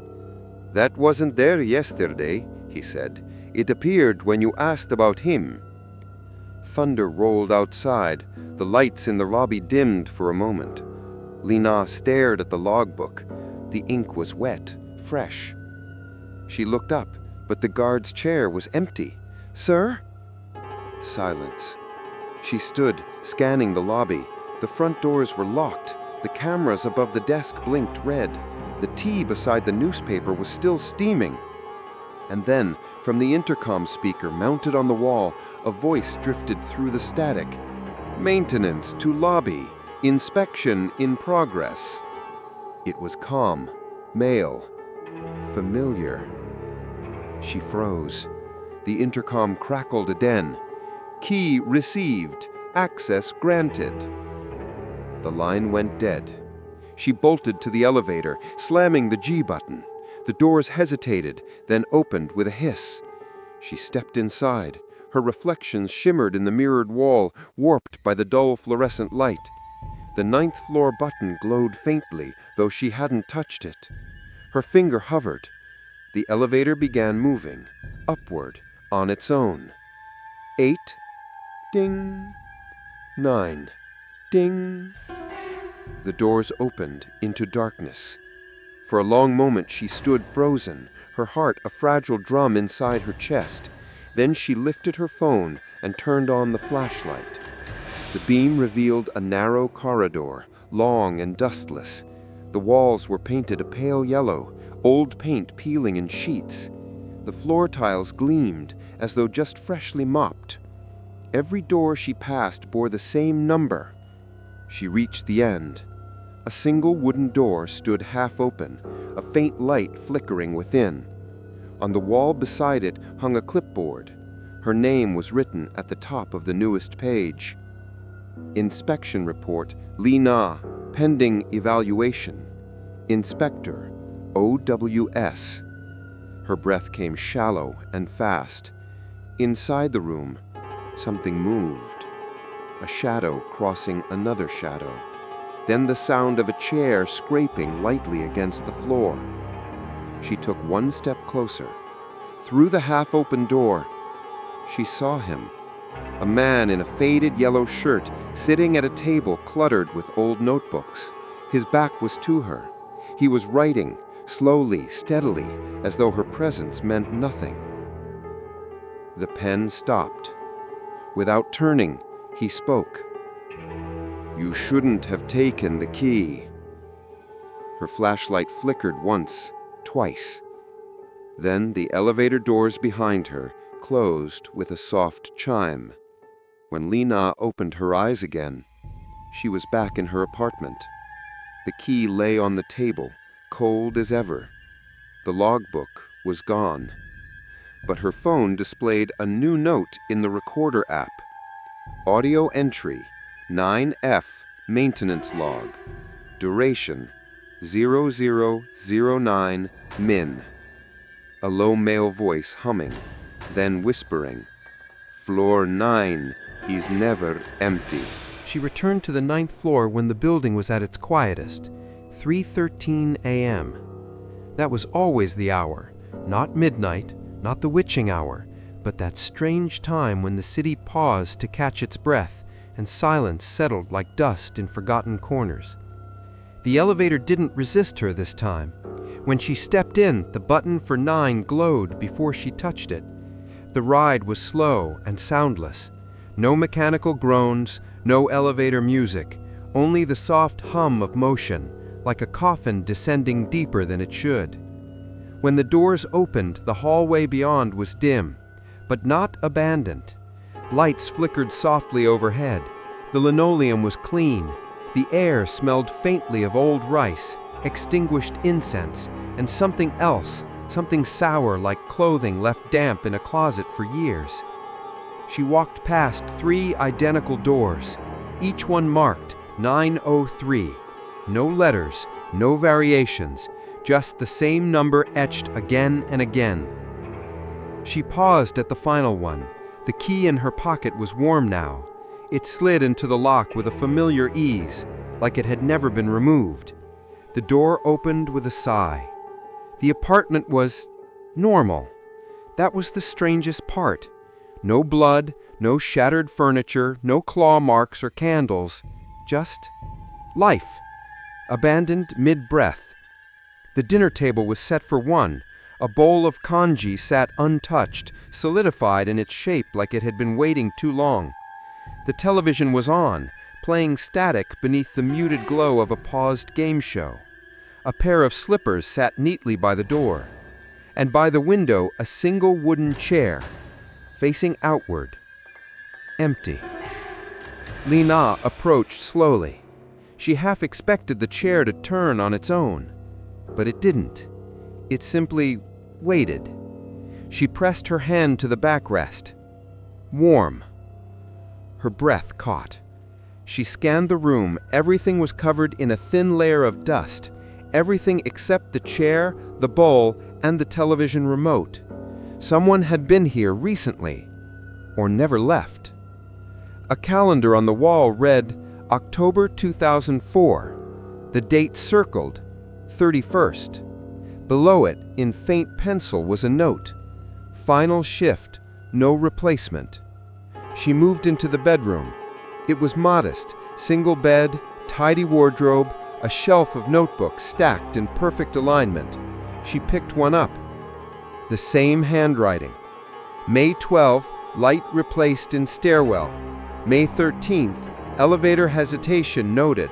Speaker 1: "That wasn't there yesterday," he said. "It appeared when you asked about him." Thunder rolled outside. The lights in the lobby dimmed for a moment. Lina stared at the logbook. The ink was wet, fresh. She looked up, but the guard's chair was empty. "Sir?" Silence. She stood, scanning the lobby. The front doors were locked. The cameras above the desk blinked red. The tea beside the newspaper was still steaming. And then, from the intercom speaker mounted on the wall, a voice drifted through the static. "Maintenance to lobby. Inspection in progress." It was calm, male, familiar. She froze. The intercom crackled again. "Key received. Access granted." The line went dead. She bolted to the elevator, slamming the G button. The doors hesitated, then opened with a hiss. She stepped inside. Her reflections shimmered in the mirrored wall, warped by the dull fluorescent light. The 9th floor button glowed faintly, though she hadn't touched it. Her finger hovered. The elevator began moving, upward, on its own. 8. Ding. 9. Ding. The doors opened into darkness. For a long moment she stood frozen, her heart a fragile drum inside her chest. Then she lifted her phone and turned on the flashlight. The beam revealed a narrow corridor, long and dustless. The walls were painted a pale yellow, old paint peeling in sheets. The floor tiles gleamed, as though just freshly mopped. Every door she passed bore the same number. She reached the end. A single wooden door stood half open, a faint light flickering within. On the wall beside it hung a clipboard. Her name was written at the top of the newest page. Inspection report, Lina, pending evaluation. Inspector, OWS. Her breath came shallow and fast. Inside the room, something moved. A shadow crossing another shadow. Then the sound of a chair scraping lightly against the floor. She took one step closer. Through the half-open door, she saw him. A man in a faded yellow shirt, sitting at a table cluttered with old notebooks. His back was to her. He was writing, slowly, steadily, as though her presence meant nothing. The pen stopped. Without turning, he spoke. "You shouldn't have taken the key." Her flashlight flickered once, twice. Then the elevator doors behind her closed with a soft chime. When Lina opened her eyes again, she was back in her apartment. The key lay on the table, cold as ever. The logbook was gone. But her phone displayed a new note in the recorder app. Audio entry, 9F, maintenance log. Duration, 0009 min. A low male voice humming, then whispering, "Floor 9 is never empty."
Speaker 2: She returned to the 9th floor when the building was at its quietest, 3:13 a.m. That was always the hour, not midnight, not the witching hour, but that strange time when the city paused to catch its breath and silence settled like dust in forgotten corners. The elevator didn't resist her this time. When she stepped in, the button for 9 glowed before she touched it. The ride was slow and soundless. No mechanical groans, no elevator music, only the soft hum of motion, like a coffin descending deeper than it should. When the doors opened, the hallway beyond was dim, but not abandoned. Lights flickered softly overhead. The linoleum was clean. The air smelled faintly of old rice, extinguished incense, and something else, something sour like clothing left damp in a closet for years. She walked past 3 identical doors, each one marked 903. No letters, no variations, just the same number etched again and again. She paused at the final one. The key in her pocket was warm now. It slid into the lock with a familiar ease, like it had never been removed. The door opened with a sigh. The apartment was normal. That was the strangest part. No blood, no shattered furniture, no claw marks or candles. Just life. Abandoned mid-breath. The dinner table was set for 1. A bowl of congee sat untouched, solidified in its shape like it had been waiting too long. The television was on, playing static beneath the muted glow of a paused game show. A pair of slippers sat neatly by the door, and by the window a single wooden chair, facing outward. Empty. Lina approached slowly. She half expected the chair to turn on its own, but it didn't. It simply waited. She pressed her hand to the backrest. Warm. Her breath caught. She scanned the room. Everything was covered in a thin layer of dust. Everything except the chair, the bowl, and the television remote. Someone had been here recently, or never left. A calendar on the wall read October 2004. The date circled, 31st. Below it, in faint pencil, was a note. Final shift, no replacement. She moved into the bedroom. It was modest, single bed, tidy wardrobe, a shelf of notebooks stacked in perfect alignment. She picked one up. The same handwriting. May 12, light replaced in stairwell. May 13th, elevator hesitation noted.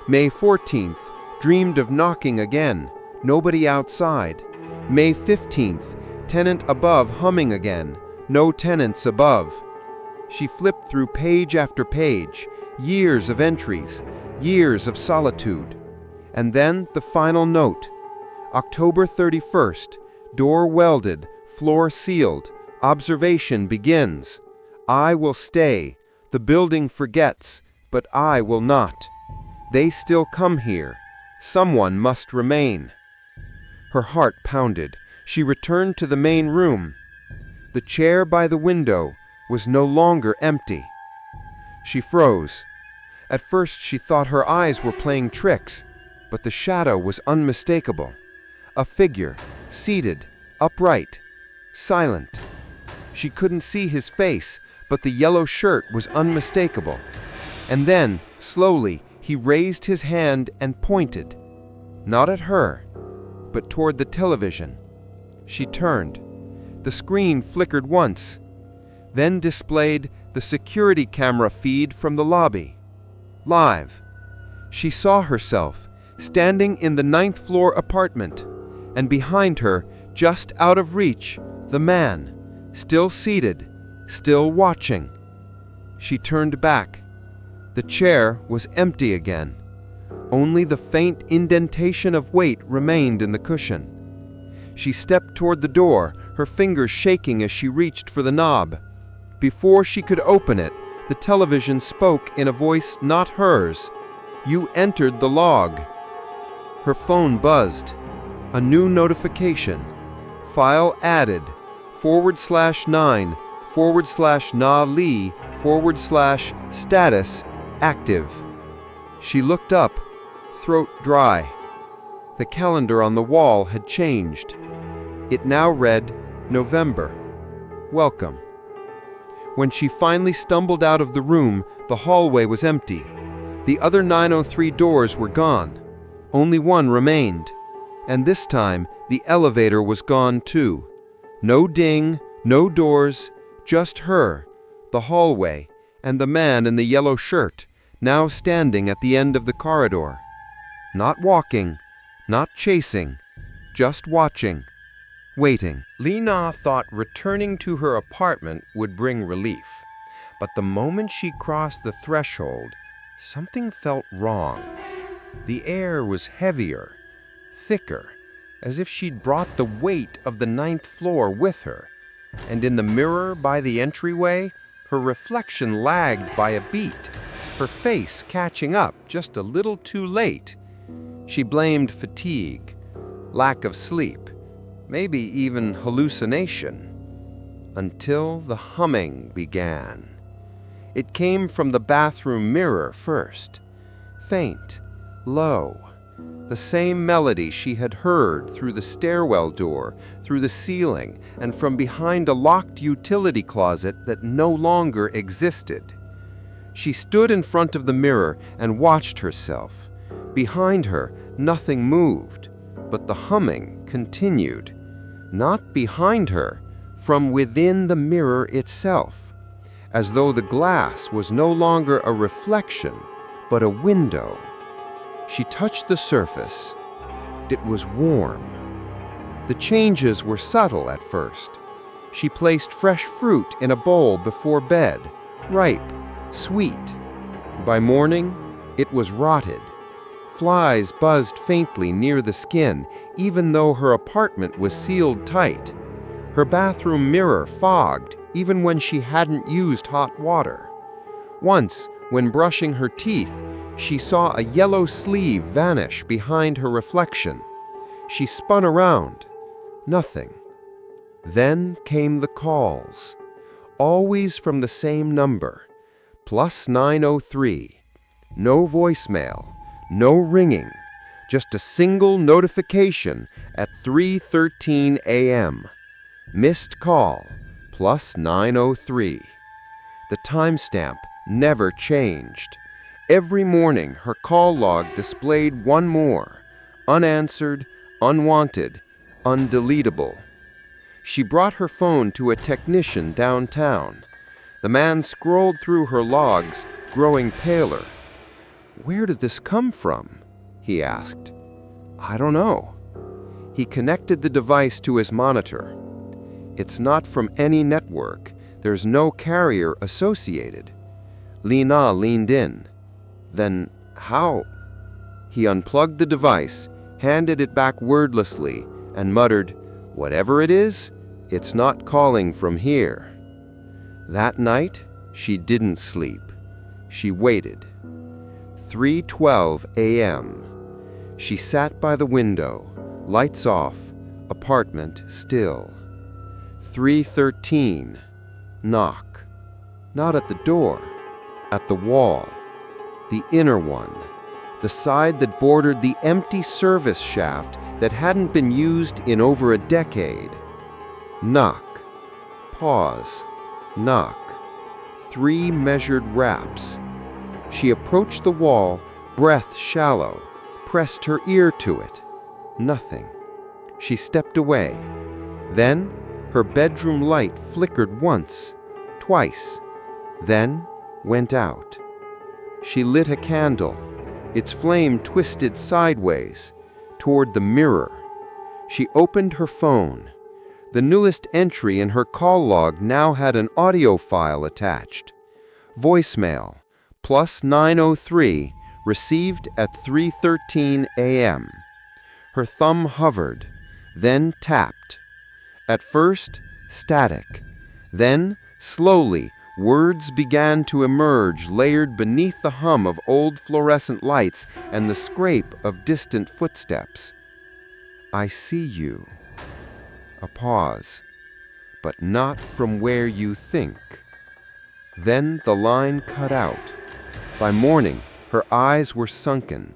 Speaker 2: May 14th, dreamed of knocking again. Nobody outside. May 15th, tenant above humming again. No tenants above. She flipped through page after page, years of entries, years of solitude. And then the final note. October 31st, door welded, floor sealed, observation begins. I will stay. The building forgets, but I will not. They still come here. Someone must remain. Her heart pounded. She returned to the main room. The chair by the window was no longer empty. She froze. At first she thought her eyes were playing tricks, but the shadow was unmistakable. A figure, seated, upright, silent. She couldn't see his face, but the yellow shirt was unmistakable. And then, slowly, he raised his hand and pointed. Not at her, but toward the television. She turned. The screen flickered once, then displayed the security camera feed from the lobby. Live. She saw herself, standing in the 9th floor apartment, and behind her, just out of reach, the man, still seated, still watching. She turned back. The chair was empty again. Only the faint indentation of weight remained in the cushion. She stepped toward the door, her fingers shaking as she reached for the knob. Before she could open it, the television spoke in a voice not hers. You entered the log. Her phone buzzed. A new notification. File added. /na_li/status active. She looked up, throat dry. The calendar on the wall had changed. It now read November. Welcome. When she finally stumbled out of the room, the hallway was empty. The other 903 doors were gone. Only one remained. And this time, the elevator was gone too. No ding, no doors, just her, the hallway, and the man in the yellow shirt, now standing at the end of the corridor. Not walking, not chasing, just watching, waiting.
Speaker 1: Li Na thought returning to her apartment would bring relief. But the moment she crossed the threshold, something felt wrong. The air was heavier, thicker, as if she'd brought the weight of the 9th floor with her. And in the mirror by the entryway, her reflection lagged by a beat, her face catching up just a little too late. She blamed fatigue, lack of sleep, maybe even hallucination, until the humming began. It came from the bathroom mirror first, faint, low, the same melody she had heard through the stairwell door, through the ceiling, and from behind a locked utility closet that no longer existed. She stood in front of the mirror and watched herself. Behind her, nothing moved, but the humming continued. Not behind her, from within the mirror itself, as though the glass was no longer a reflection, but a window. She touched the surface. It was warm. The changes were subtle at first. She placed fresh fruit in a bowl before bed, ripe, sweet. By morning, it was rotted. Flies buzzed faintly near the skin, even though her apartment was sealed tight. Her bathroom mirror fogged, even when she hadn't used hot water. Once, when brushing her teeth, she saw a yellow sleeve vanish behind her reflection. She spun around. Nothing. Then came the calls, always from the same number, +903. No voicemail, no ringing, just a single notification at 3:13 a.m. Missed call, +903. The timestamp never changed. Every morning, her call log displayed one more, unanswered, unwanted, undeletable. She brought her phone to a technician downtown. The man scrolled through her logs, growing paler. "Where did this come from?" he asked. "I don't know." He connected the device to his monitor. "It's not from any network. There's no carrier associated." Li Na leaned in. "Then how?" He unplugged the device, handed it back wordlessly, and muttered, "Whatever it is, it's not calling from here." That night, she didn't sleep. She waited. 3:12 a.m. She sat by the window, lights off, apartment still. 3:13. Knock. Not at the door, at the wall. The inner one, the side that bordered the empty service shaft that hadn't been used in over a decade. Knock. Pause. Knock. 3 measured raps. She approached the wall, breath shallow, pressed her ear to it. Nothing. She stepped away. Then, her bedroom light flickered once, twice, then went out. She lit a candle. Its flame twisted sideways, toward the mirror. She opened her phone. The newest entry in her call log now had an audio file attached. Voicemail, +903, received at 3:13 a.m. Her thumb hovered, then tapped. At first, static. Then, slowly, words began to emerge, layered beneath the hum of old fluorescent lights and the scrape of distant footsteps. "I see you." A pause. "But not from where you think." Then the line cut out. By morning, her eyes were sunken.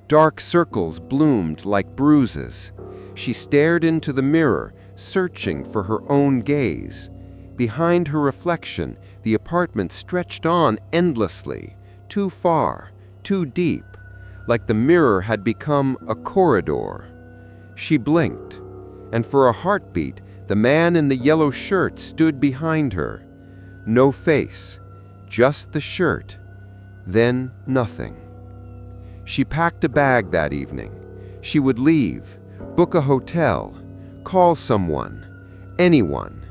Speaker 1: Dark circles bloomed like bruises. She stared into the mirror, searching for her own gaze. Behind her reflection, the apartment stretched on endlessly, too far, too deep, like the mirror had become a corridor. She blinked, and for a heartbeat, the man in the yellow shirt stood behind her. No face, just the shirt. Then nothing. She packed a bag that evening. She would leave, book a hotel, call someone, anyone.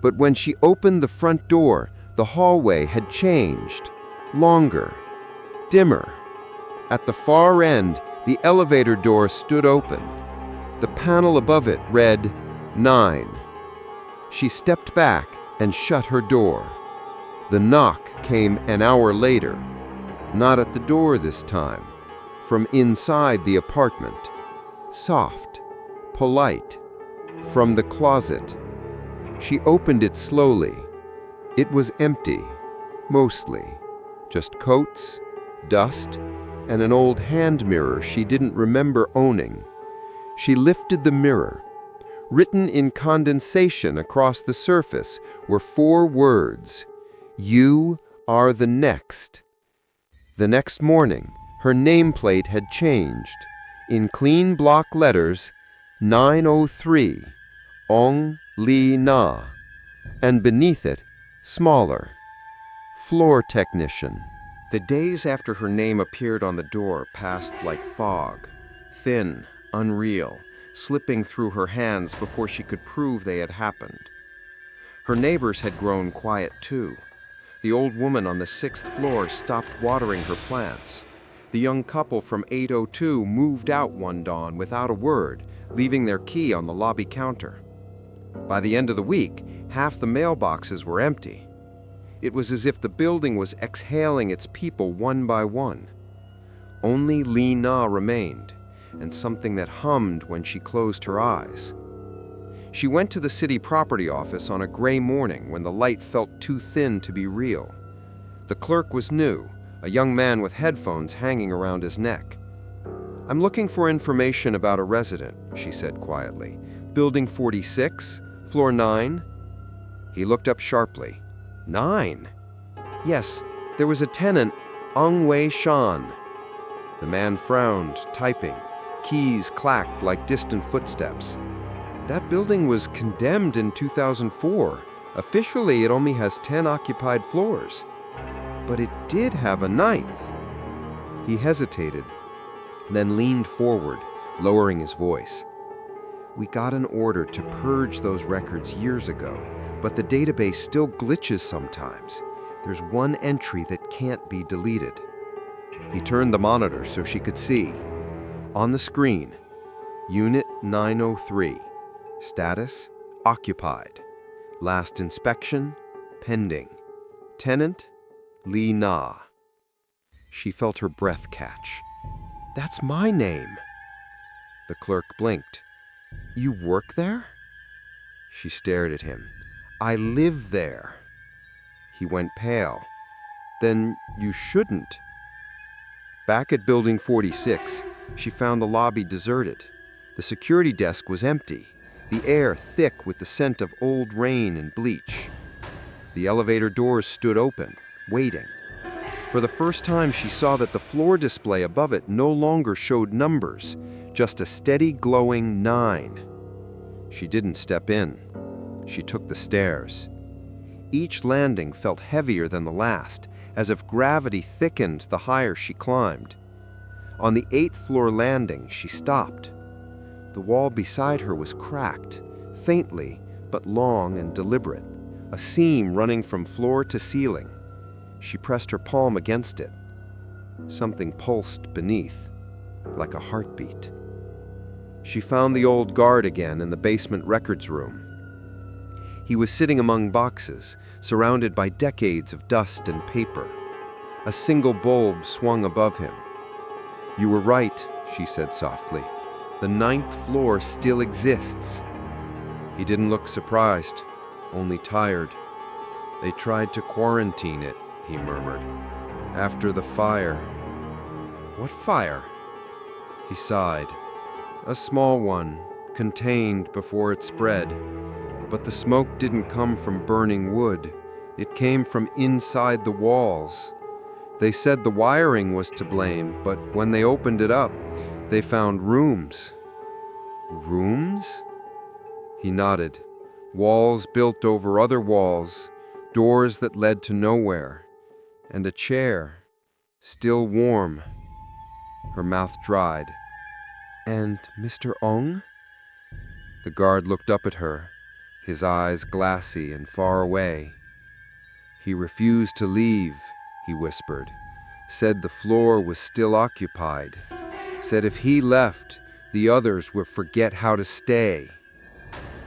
Speaker 1: But when she opened the front door, the hallway had changed. Longer, dimmer. At the far end, the elevator door stood open. The panel above it read 9. She stepped back and shut her door. The knock came an hour later. Not at the door this time. From inside the apartment. Soft, polite. From the closet. She opened it slowly. It was empty, mostly. Just coats, dust, and an old hand mirror she didn't remember owning. She lifted the mirror. Written in condensation across the surface were 4 words. You are the next. The next morning, her nameplate had changed. In clean block letters, 903, Ong Li Na. And beneath it, smaller, floor technician. The days after her name appeared on the door passed like fog, thin, unreal, slipping through her hands before she could prove they had happened. Her neighbors had grown quiet too. The old woman on the 6th floor stopped watering her plants. The young couple from 802 moved out one dawn without a word, leaving their key on the lobby counter. By the end of the week, half the mailboxes were empty. It was as if the building was exhaling its people one by one. Only Li Na remained, and something that hummed when she closed her eyes. She went to the city property office on a gray morning when the light felt too thin to be real. The clerk was new, a young man with headphones hanging around his neck. "I'm looking for information about a resident," she said quietly. "Building 46, floor 9? He looked up sharply. 9? "Yes, there was a tenant, Ong Wei Shan." The man frowned, typing. Keys clacked like distant footsteps. "That building was condemned in 2004. Officially, it only has 10 occupied floors. But it did have a 9th. He hesitated, then leaned forward, lowering his voice. "We got an order to purge those records years ago, but the database still glitches sometimes. There's one entry that can't be deleted." He turned the monitor so she could see. On the screen, Unit 903. Status, occupied. Last inspection, pending. Tenant, Li Na. She felt her breath catch. "That's my name." The clerk blinked. "You work there?" She stared at him. "I live there." He went pale. "Then you shouldn't." Back at Building 46, she found the lobby deserted. The security desk was empty, the air thick with the scent of old rain and bleach. The elevator doors stood open, waiting. For the first time, she saw that the floor display above it no longer showed numbers, just a steady glowing 9. She didn't step in. She took the stairs. Each landing felt heavier than the last, as if gravity thickened the higher she climbed. On the 8th floor landing, she stopped. The wall beside her was cracked, faintly, but long and deliberate, a seam running from floor to ceiling. She pressed her palm against it. Something pulsed beneath, like a heartbeat. She found the old guard again in the basement records room. He was sitting among boxes, surrounded by decades of dust and paper. A single bulb swung above him. "You were right," she said softly. "The 9th floor still exists." He didn't look surprised, only tired. "They tried to quarantine it," he murmured. "After the fire." "What fire?" He sighed. "A small one, contained before it spread. But the smoke didn't come from burning wood. It came from inside the walls. They said the wiring was to blame, but when they opened it up, they found rooms." Rooms? He nodded. Walls built over other walls, doors that led to nowhere, and a chair, still warm. Her mouth dried. And Mr. Ong? The guard looked up at her, his eyes glassy and far away. He refused to leave, he whispered. Said the floor was still occupied. Said if he left, the others would forget how to stay.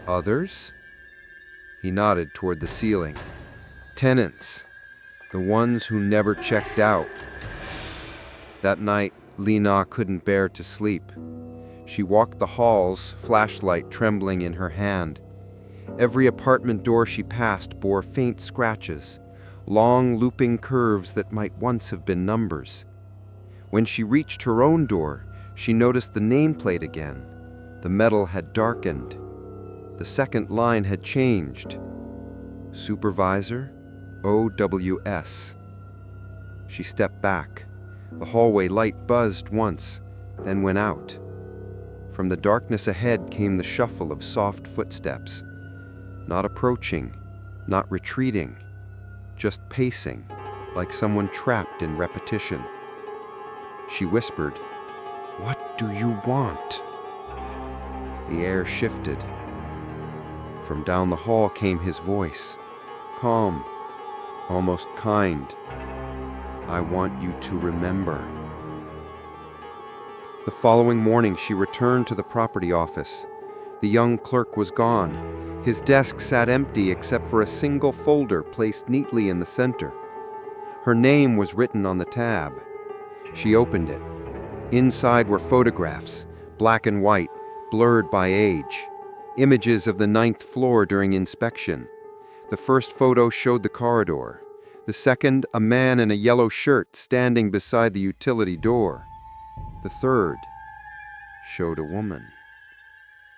Speaker 1: Others? He nodded toward the ceiling. Tenants. The ones who never checked out. That night, Lina couldn't bear to sleep. She walked the halls, flashlight trembling in her hand. Every apartment door she passed bore faint scratches, long looping curves that might once have been numbers. When she reached her own door, she noticed the nameplate again. The metal had darkened. The second line had changed. Supervisor, OWS. She stepped back. The hallway light buzzed once, then went out. From the darkness ahead came the shuffle of soft footsteps. Not approaching, not retreating, just pacing, like someone trapped in repetition. She whispered, "What do you want?" The air shifted. From down the hall came his voice, calm, almost kind. "I want you to remember." The following morning, she returned to the property office. The young clerk was gone. His desk sat empty except for a single folder placed neatly in the center. Her name was written on the tab. She opened it. Inside were photographs, black and white, blurred by age. Images of the 9th floor during inspection. The first photo showed the corridor. The second, a man in a yellow shirt standing beside the utility door. The third showed a woman.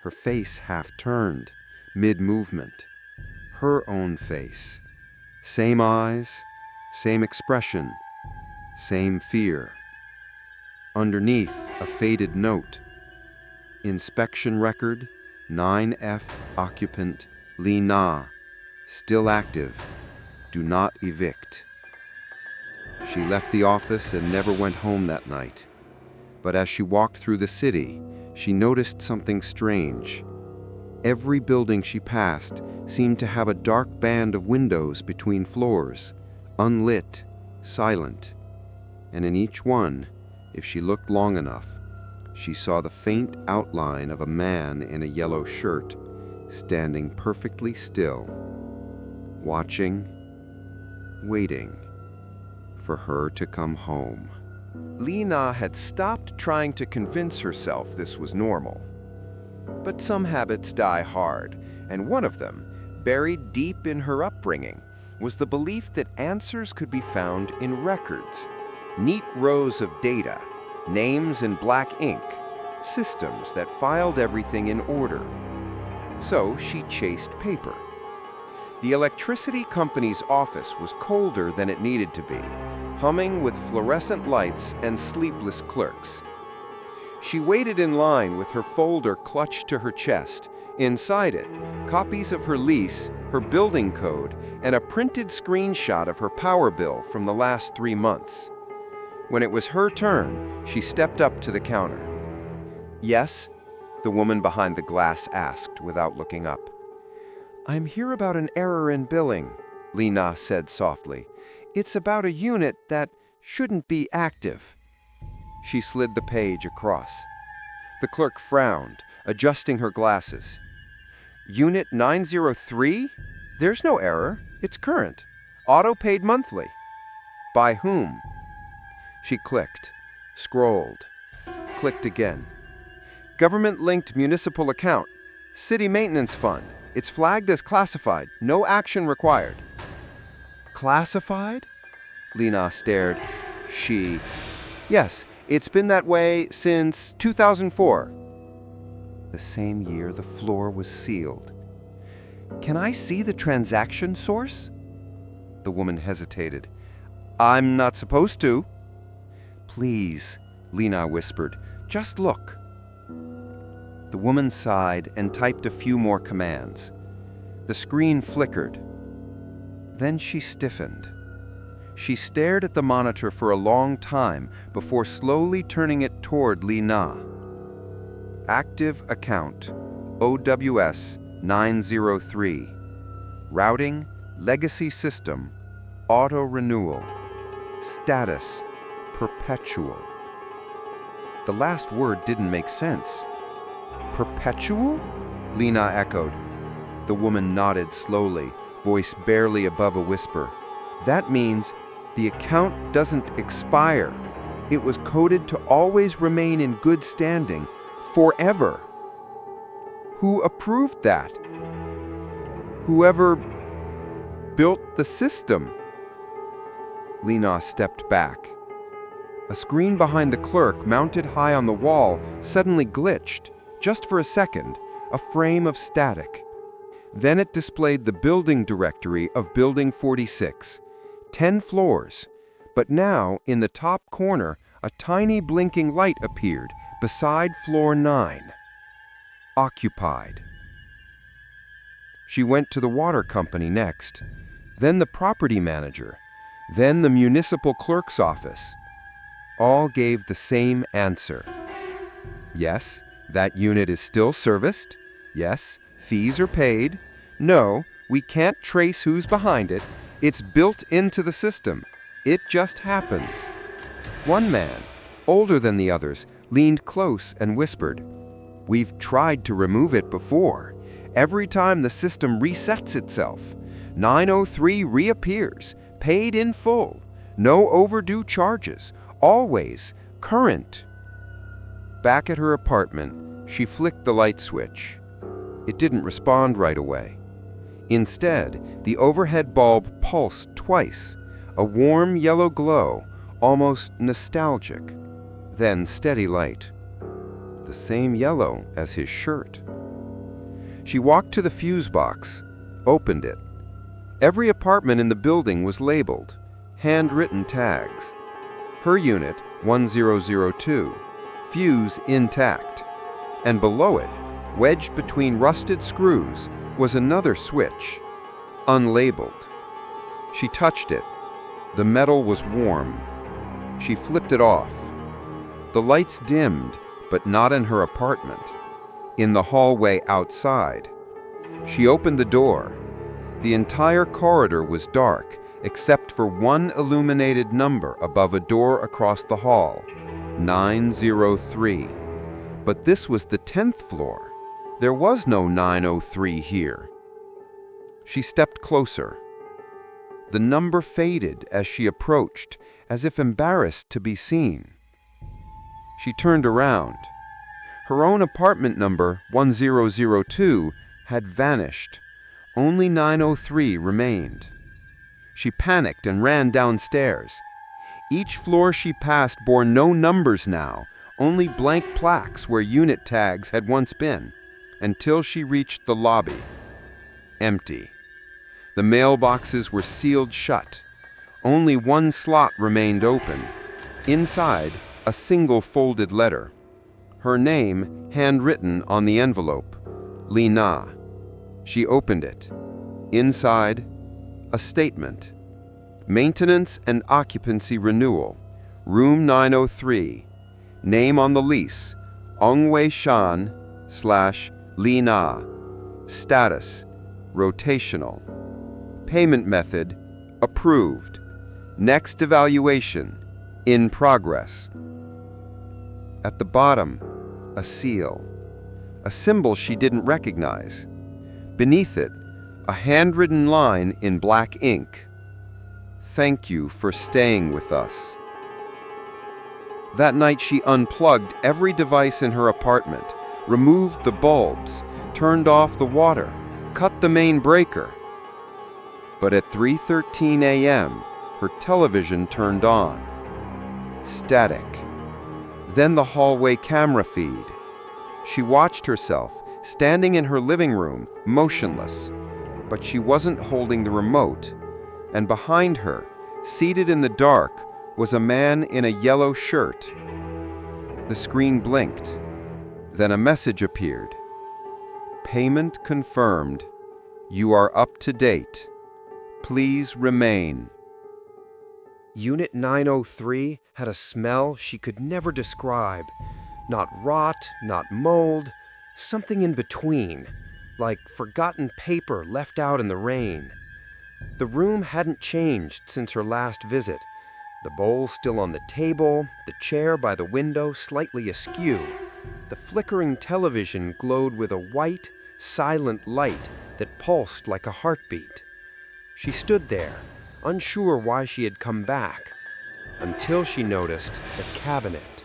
Speaker 1: Her face half turned, mid-movement. Her own face. Same eyes, same expression, same fear. Underneath, a faded note. Inspection record, 9F occupant Li Na. Still active. Do not evict. She left the office and never went home that night. But as she walked through the city, she noticed something strange. Every building she passed seemed to have a dark band of windows between floors, unlit, silent. And in each one, if she looked long enough, she saw the faint outline of a man in a yellow shirt, standing perfectly still, watching, waiting for her to come home.
Speaker 2: Lina had stopped trying to convince herself this was normal. But some habits die hard, and one of them, buried deep in her upbringing, was the belief that answers could be found in records, neat rows of data, names in black ink, systems that filed everything in order. So she chased paper. The electricity company's office was colder than it needed to be, humming with fluorescent lights and sleepless clerks. She waited in line with her folder clutched to her chest. Inside it, copies of her lease, her building code, and a printed screenshot of her power bill from the last 3 months. When it was her turn, she stepped up to the counter. "Yes?" the woman behind the glass asked without looking up. "I'm here about an error in billing," Lina said softly. "It's about a unit that shouldn't be active." She slid the page across. The clerk frowned, adjusting her glasses. "Unit 903? There's no error. It's current. Auto-paid monthly." "By whom?" She clicked, scrolled, clicked again. "Government-linked municipal account. City maintenance fund. It's flagged as classified. No action required." "Classified?" Lina stared. "Yes, it's been that way since 2004. The same year the floor was sealed. "Can I see the transaction source?" The woman hesitated. "I'm not supposed to." "Please," Lina whispered. "Just look."
Speaker 1: The woman sighed and typed a few more commands. The screen flickered. Then she stiffened. She stared at the monitor for a long time before slowly turning it toward Li Na. Active account, OWS 903. Routing, legacy system, auto renewal. Status, perpetual. The last word didn't make sense. Perpetual? Li Na echoed. The woman nodded slowly, voice barely above a whisper. That means the account doesn't expire. It was coded to always remain in good standing, forever. Who approved that? Whoever built the system. Li Na stepped back. A screen behind the clerk, mounted high on the wall, suddenly glitched, just for a second, a frame of static. Then it displayed the building directory of Building 46, 10 floors. But now, in the top corner, a tiny blinking light appeared beside floor 9. Occupied. She went to the water company next, then the property manager, then the municipal clerk's office. All gave the same answer. Yes, that unit is still serviced. Yes, fees are paid. No, we can't trace who's behind it. It's built into the system. It just happens. One man, older than the others, leaned close and whispered, "We've tried to remove it before. Every time the system resets itself, 903 reappears, paid in full. No overdue charges. Always current." Back at her apartment, she flicked the light switch. It didn't respond right away. Instead, the overhead bulb pulsed twice, a warm yellow glow, almost nostalgic. Then steady light. The same yellow as his shirt. She walked to the fuse box, opened it. Every apartment in the building was labeled, handwritten tags. Her unit, 1002, fuse intact. And below it, wedged between rusted screws, was another switch, unlabeled. She touched it. The metal was warm. She flipped it off. The lights dimmed, but not in her apartment. In the hallway outside. She opened the door. The entire corridor was dark, except for one illuminated number above a door across the hall, 903. But this was the 10th floor. There was no 903 here. She stepped closer. The number faded as she approached, as if embarrassed to be seen. She turned around. Her own apartment number, 1002, had vanished. Only 903 remained. She panicked and ran downstairs. Each floor she passed bore no numbers now, only blank plaques where unit tags had once been, until she reached the lobby. Empty. The mailboxes were sealed shut. Only one slot remained open. Inside, a single folded letter. Her name handwritten on the envelope, Li Na. She opened it. Inside, a statement. Maintenance and occupancy renewal. Room 903. Name on the lease, Ongwei Shan / Li Na. Status, rotational. Payment method, approved. Next evaluation, in progress. At the bottom, a seal. A symbol she didn't recognize. Beneath it, a handwritten line in black ink. Thank you for staying with us. That night she unplugged every device in her apartment, removed the bulbs, turned off the water, cut the main breaker. But at 3:13 a.m., her television turned on. Static. Then the hallway camera feed. She watched herself, standing in her living room, motionless. But she wasn't holding the remote. And behind her, seated in the dark, was a man in a yellow shirt. The screen blinked. Then a message appeared. Payment confirmed. You are up to date. Please remain.
Speaker 2: Unit 903 had a smell she could never describe. Not rot, not mold, something in between, like forgotten paper left out in the rain. The room hadn't changed since her last visit. The bowl still on the table, the chair by the window slightly askew. The flickering television glowed with a white, silent light that pulsed like a heartbeat. She stood there, unsure why she had come back, until she noticed the cabinet.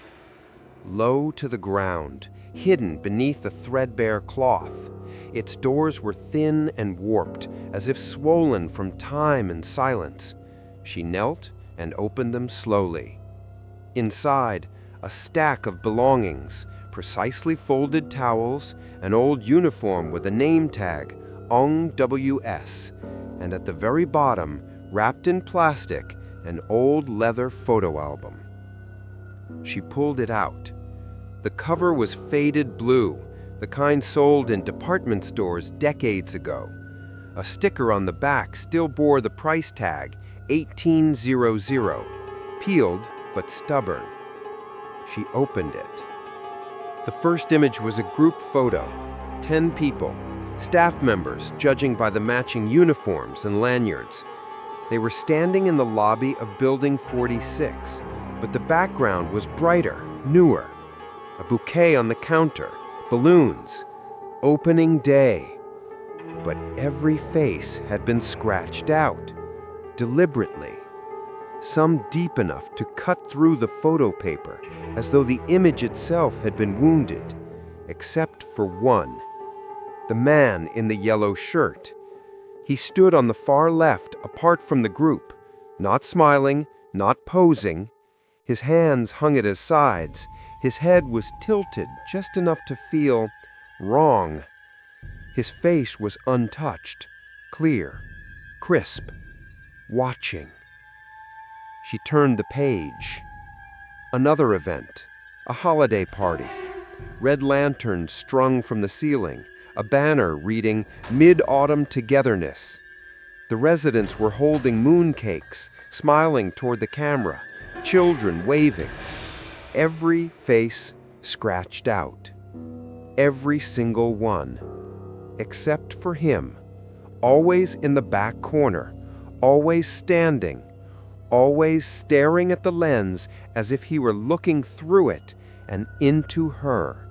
Speaker 2: Low to the ground, hidden beneath a threadbare cloth, its doors were thin and warped, as if swollen from time and silence. She knelt and opened them slowly. Inside, a stack of belongings, precisely folded towels, an old uniform with a name tag, Ong W.S., and at the very bottom, wrapped in plastic, an old leather photo album. She pulled it out. The cover was faded blue, the kind sold in department stores decades ago. A sticker on the back still bore the price tag, 1800, peeled but stubborn. She opened it. The first image was a group photo, 10 people, staff members judging by the matching uniforms and lanyards. They were standing in the lobby of Building 46, but the background was brighter, newer. A bouquet on the counter, balloons, opening day. But every face had been scratched out, deliberately. Some deep enough to cut through the photo paper, as though the image itself had been wounded, except for one. The man in the yellow shirt. He stood on the far left, apart from the group, not smiling, not posing. His hands hung at his sides. His head was tilted just enough to feel wrong. His face was untouched, clear, crisp, watching. She turned the page. Another event, a holiday party. Red lanterns strung from the ceiling, a banner reading Mid-Autumn Togetherness. The residents were holding mooncakes, smiling toward the camera, children waving. Every face scratched out. Every single one. Except for him, always in the back corner, always standing, always staring at the lens as if he were looking through it and into her.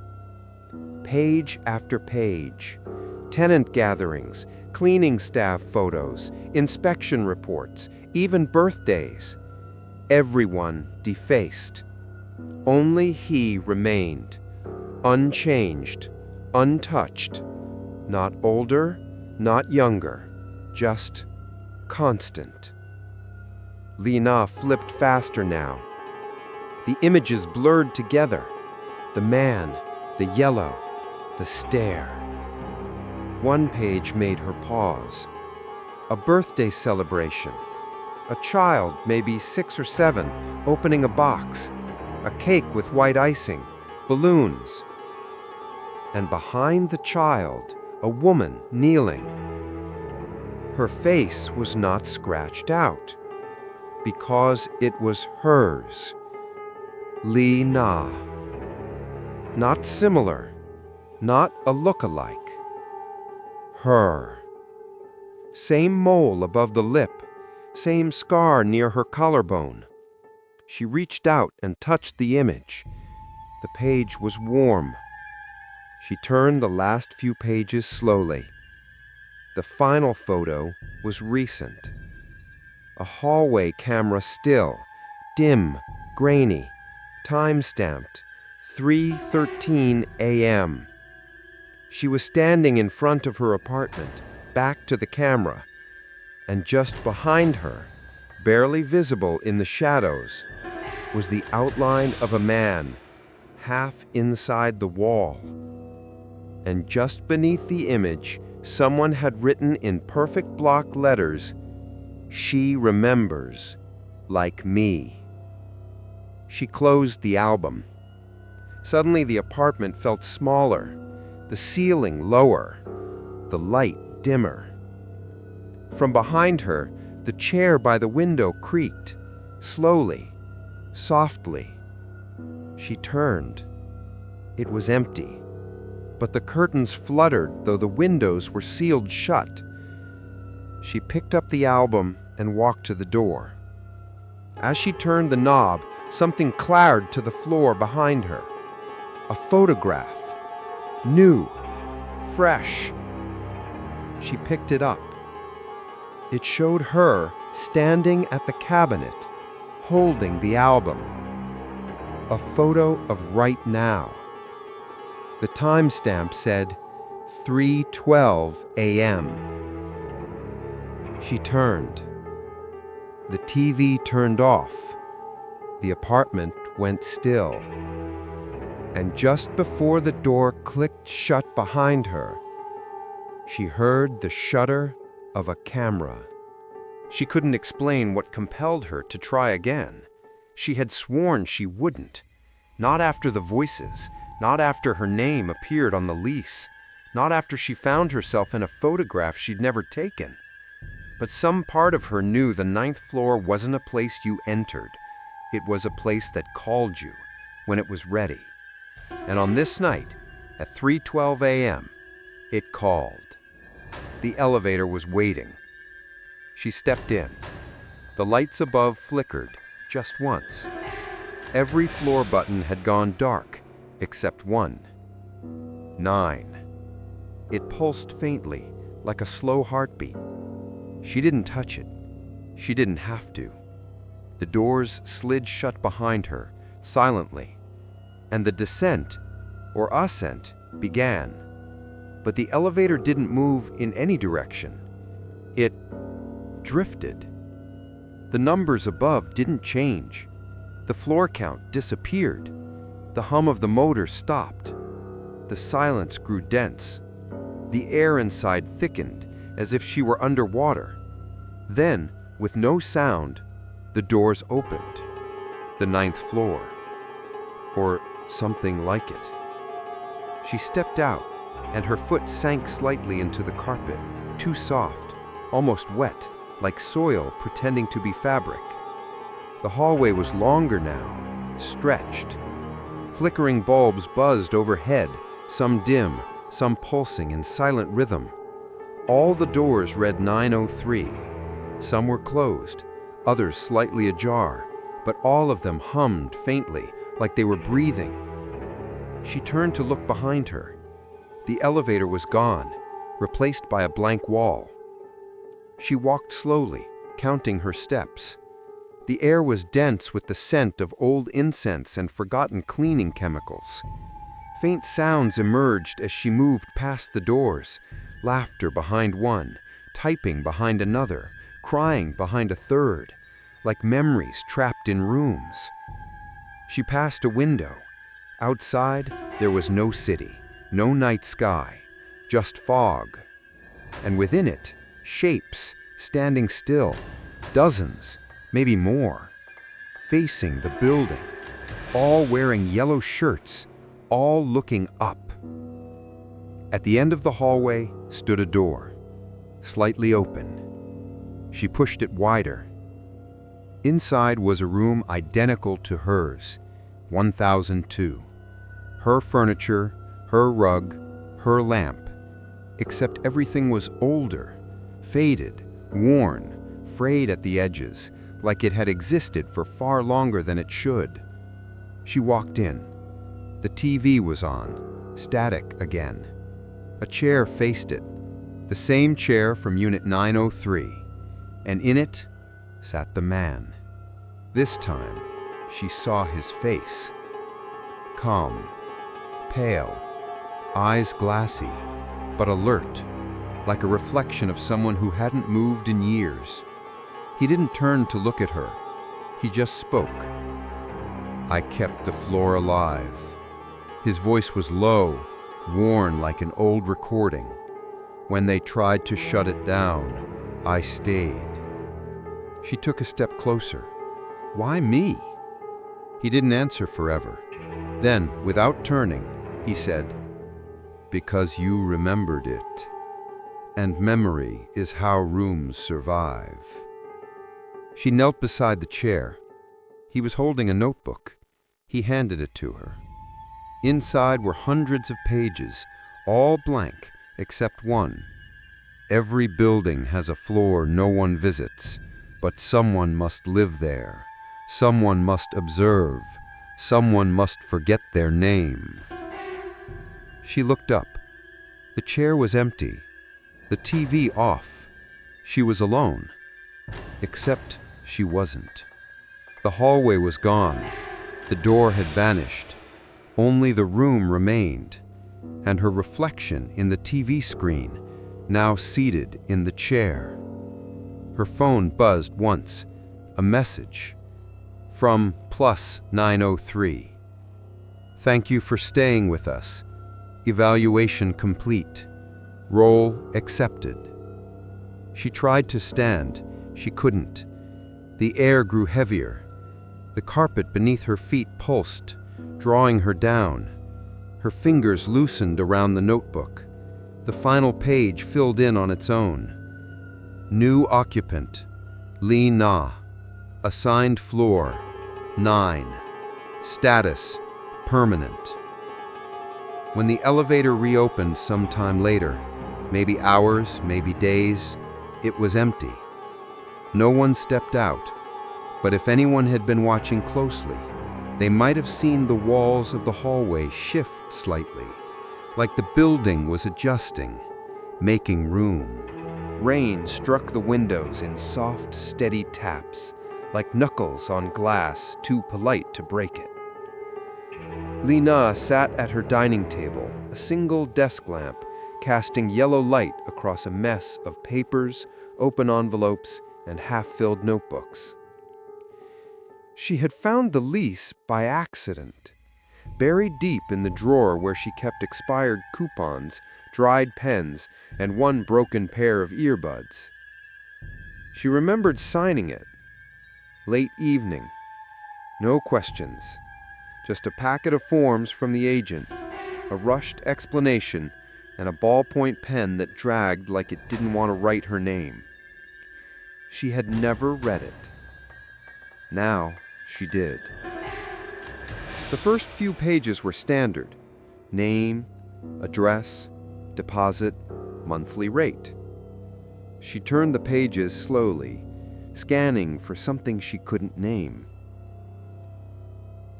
Speaker 2: Page after page, tenant gatherings, cleaning staff photos, inspection reports, even birthdays. Everyone defaced. Only he remained, unchanged, untouched, not older, not younger, just constant. Lina flipped faster now. The images blurred together. The man, the yellow, the stare. One page made her pause. A birthday celebration. A child, maybe 6 or 7, opening a box. A cake with white icing, balloons. And behind the child, a woman kneeling. Her face was not scratched out, because it was hers. Lina. Not similar, not a look-alike. Her. Same mole above the lip, same scar near her collarbone. She reached out and touched the image. The page was warm. She turned the last few pages slowly. The final photo was recent. A hallway camera still, dim, grainy, time-stamped, 3:13 a.m. She was standing in front of her apartment, back to the camera, and just behind her, barely visible in the shadows, was the outline of a man, half inside the wall. And just beneath the image, someone had written in perfect block letters, "She remembers, like me." She closed the album. Suddenly the apartment felt smaller, the ceiling lower, the light dimmer. From behind her, the chair by the window creaked, slowly, softly. She turned. It was empty, but the curtains fluttered though the windows were sealed shut. She picked up the album and walked to the door. As she turned the knob, something clattered to the floor behind her. A photograph. New. Fresh. She picked it up. It showed her standing at the cabinet, holding the album. A photo of right now. The timestamp said 3:12 a.m. She turned. The TV turned off. The apartment went still. And just before the door clicked shut behind her, she heard the shudder of a camera. She couldn't explain what compelled her to try again. She had sworn she wouldn't. Not after the voices, not after her name appeared on the lease, not after she found herself in a photograph she'd never taken. But some part of her knew the 9th floor wasn't a place you entered. It was a place that called you when it was ready. And on this night, at 3:12 a.m., it called. The elevator was waiting. She stepped in. The lights above flickered just once. Every floor button had gone dark, except one. 9. It pulsed faintly, like a slow heartbeat. She didn't touch it. She didn't have to. The doors slid shut behind her, silently, and the descent, or ascent, began. But the elevator didn't move in any direction. It drifted. The numbers above didn't change. The floor count disappeared. The hum of the motor stopped. The silence grew dense. The air inside thickened, as if she were underwater. Then, with no sound, the doors opened. The 9th floor. Or something like it. She stepped out, and her foot sank slightly into the carpet, too soft, almost wet, like soil pretending to be fabric. The hallway was longer now, stretched. Flickering bulbs buzzed overhead, some dim, some pulsing in silent rhythm. All the doors read 903. Some were closed, others slightly ajar, but all of them hummed faintly, like they were breathing. She turned to look behind her. The elevator was gone, replaced by a blank wall. She walked slowly, counting her steps. The air was dense with the scent of old incense and forgotten cleaning chemicals. Faint sounds emerged as she moved past the doors, laughter behind one, typing behind another, crying behind a third, like memories trapped in rooms. She passed a window. Outside, there was no city, no night sky, just fog. And within it, shapes, standing still, dozens, maybe more, facing the building, all wearing yellow shirts, all looking up. At the end of the hallway stood a door, slightly open. She pushed it wider. Inside was a room identical to hers, 1002. Her furniture, her rug, her lamp, except everything was older, faded, worn, frayed at the edges, like it had existed for far longer than it should. She walked in. The TV was on, static again. A chair faced it, the same chair from Unit 903, and in it sat the man. This time, she saw his face. Calm, pale, eyes glassy, but alert, like a reflection of someone who hadn't moved in years. He didn't turn to look at her. He just spoke. "I kept the floor alive." His voice was low, worn like an old recording. "When they tried to shut it down, I stayed." She took a step closer. "Why me?" He didn't answer forever. Then, without turning, he said, "Because you remembered it. And memory is how rooms survive." She knelt beside the chair. He was holding a notebook. He handed it to her. Inside were hundreds of pages, all blank except one. "Every building has a floor no one visits, but someone must live there. Someone must observe. Someone must forget their name." She looked up. The chair was empty, the TV off. She was alone. Except she wasn't. The hallway was gone. The door had vanished. Only the room remained, and her reflection in the TV screen, now seated in the chair. Her phone buzzed once, a message from +903. "Thank you for staying with us. Evaluation complete. Role accepted." She tried to stand. She couldn't. The air grew heavier. The carpet beneath her feet pulsed, drawing her down. Her fingers loosened around the notebook. The final page filled in on its own. "New occupant, Lee Na. Assigned floor, 9. Status, permanent." When the elevator reopened sometime later, maybe hours, maybe days, it was empty. No one stepped out, but if anyone had been watching closely, they might have seen the walls of the hallway shift slightly, like the building was adjusting, making room.
Speaker 1: Rain struck the windows in soft, steady taps, like knuckles on glass too polite to break it. Lina sat at her dining table, a single desk lamp casting yellow light across a mess of papers, open envelopes, and half-filled notebooks. She had found the lease by accident, buried deep in the drawer where she kept expired coupons, dried pens, and one broken pair of earbuds. She remembered signing it. Late evening. No questions. Just a packet of forms from the agent, a rushed explanation, and a ballpoint pen that dragged like it didn't want to write her name. She had never read it. Now she did. The first few pages were standard: name, address, deposit, monthly rate. She turned the pages slowly, scanning for something she couldn't name.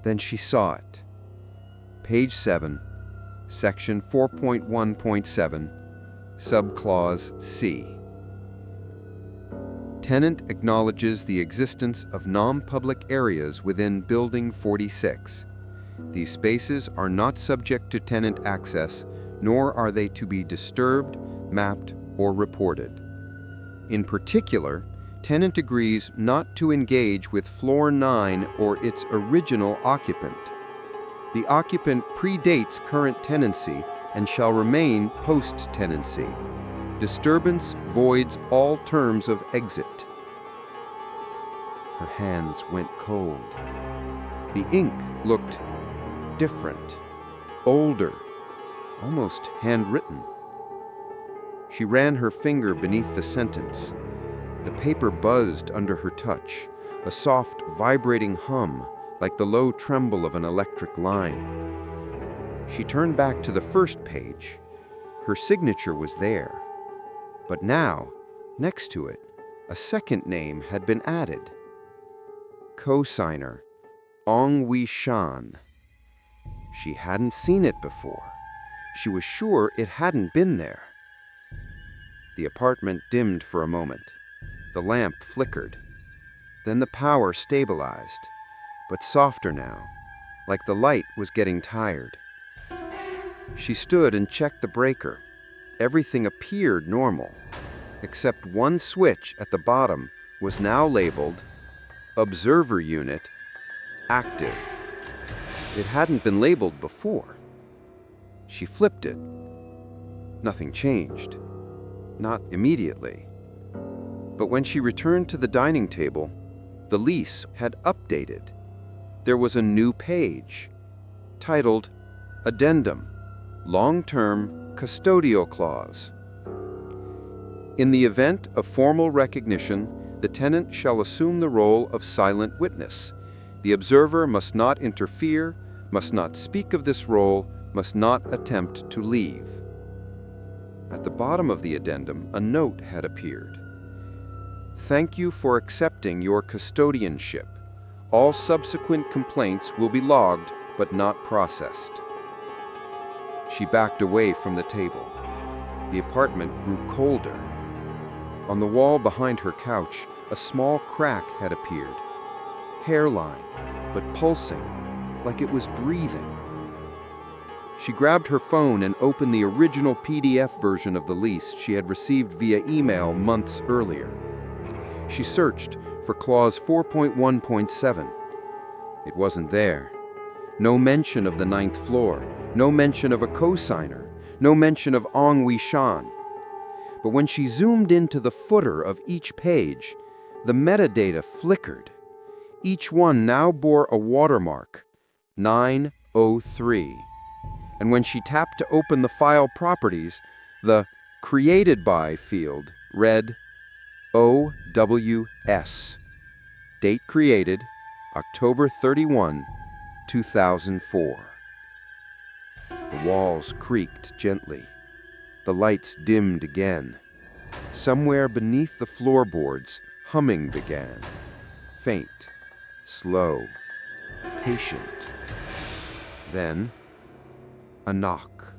Speaker 1: Then she saw it. Page 7, section 4.1.7, subclause C. Tenant acknowledges the existence of non-public areas within Building 46. These spaces are not subject to tenant access, nor are they to be disturbed, mapped, or reported. In particular, tenant agrees not to engage with floor 9 or its original occupant. The occupant predates current tenancy and shall remain post-tenancy. Disturbance voids all terms of exit. Her hands went cold. The ink looked different, older, almost handwritten. She ran her finger beneath the sentence. The paper buzzed under her touch, a soft, vibrating hum, like the low tremble of an electric line. She turned back to the first page. Her signature was there. But now, next to it, a second name had been added. Co-signer, Ong Wee Shan. She hadn't seen it before. She was sure it hadn't been there. The apartment dimmed for a moment. The lamp flickered. Then the power stabilized, but softer now, like the light was getting tired. She stood and checked the breaker. Everything appeared normal, except one switch at the bottom was now labeled Observer Unit Active. It hadn't been labeled before. She flipped it. Nothing changed. Not immediately. But when she returned to the dining table, the lease had updated. There was a new page,
Speaker 2: titled Addendum, Long-Term Custodial Clause. In the event of formal recognition, the tenant shall assume the role of silent witness. The observer must not interfere, must not speak of this role, must not attempt to leave. At the bottom of the addendum, a note had appeared. Thank you for accepting your custodianship. All subsequent complaints will be logged but not processed. She backed away from the table. The apartment grew colder. On the wall behind her couch, a small crack had appeared. Hairline, but pulsing, like it was breathing. She grabbed her phone and opened the original PDF version of the lease she had received via email months earlier. She searched for clause 4.1.7. It wasn't there. No mention of the 9th floor, no mention of a co-signer, no mention of Ong Wei Shan. But when she zoomed into the footer of each page, the metadata flickered. Each one now bore a watermark, 903. And when she tapped to open the file properties, the Created By field read OWS. Date created, October 31, 2004. The walls creaked gently. The lights dimmed again. Somewhere beneath the floorboards, humming began. Faint, slow, patient. Then, a knock.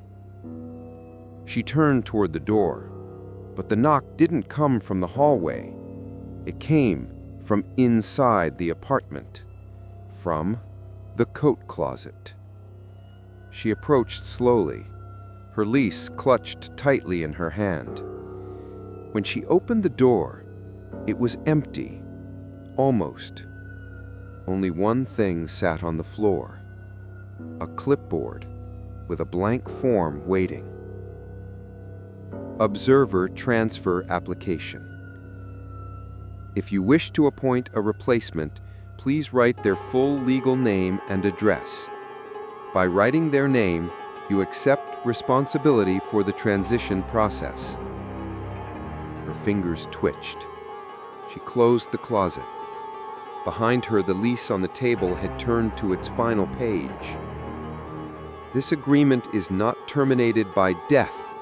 Speaker 2: She turned toward the door, but the knock didn't come from the hallway. It came from inside the apartment, from the coat closet. She approached slowly, her lease clutched tightly in her hand. When she opened the door, it was empty, almost. Only one thing sat on the floor, a clipboard with a blank form waiting. Observer Transfer Application. If you wish to appoint a replacement, please write their full legal name and address. By writing their name, you accept responsibility for the transition process. Her fingers twitched. She closed the closet. Behind her, the lease on the table had turned to its final page. This agreement is not terminated by death,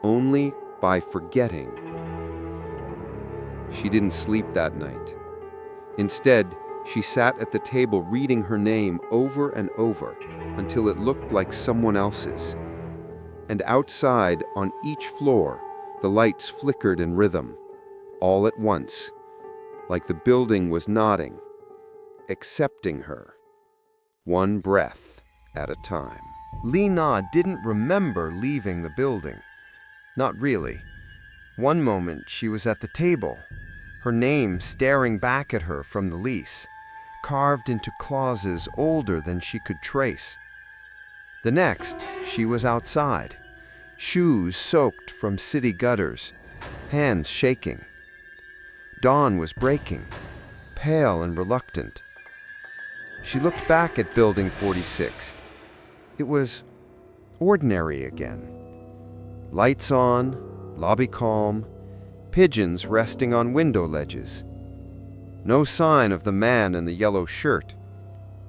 Speaker 2: only by forgetting. She didn't sleep that night. Instead, she sat at the table reading her name over and over until it looked like someone else's. And outside, on each floor, the lights flickered in rhythm, all at once, like the building was nodding, accepting her, one breath at a time.
Speaker 1: Li Na didn't remember leaving the building. Not really. One moment she was at the table, her name staring back at her from the lease, carved into clauses older than she could trace. The next, she was outside, shoes soaked from city gutters, hands shaking. Dawn was breaking, pale and reluctant. She looked back at Building 46. It was ordinary again. Lights on, lobby calm, pigeons resting on window ledges. No sign of the man in the yellow shirt.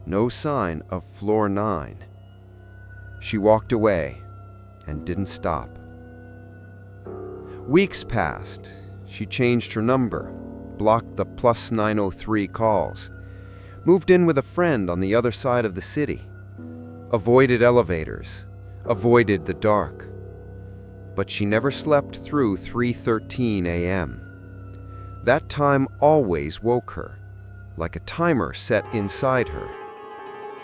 Speaker 1: No sign of floor 9. She walked away and didn't stop. Weeks passed. She changed her number, blocked the +903 calls, moved in with a friend on the other side of the city, avoided elevators, avoided the dark. But she never slept through 3:13 a.m. That time always woke her, like a timer set inside her.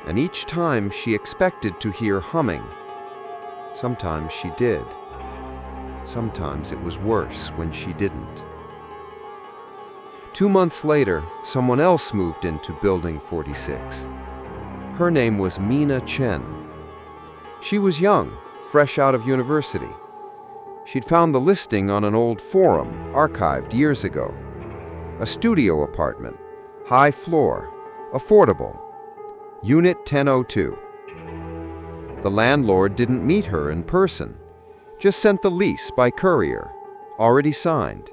Speaker 1: And each time she expected to hear humming. Sometimes she did. Sometimes it was worse when she didn't. 2 months later, someone else moved into Building 46. Her name was Mina Chen. She was young, fresh out of university. She'd found the listing on an old forum, archived years ago. A studio apartment, high floor, affordable. Unit 1002.
Speaker 2: The landlord didn't meet her in person, just sent the lease by courier, already signed.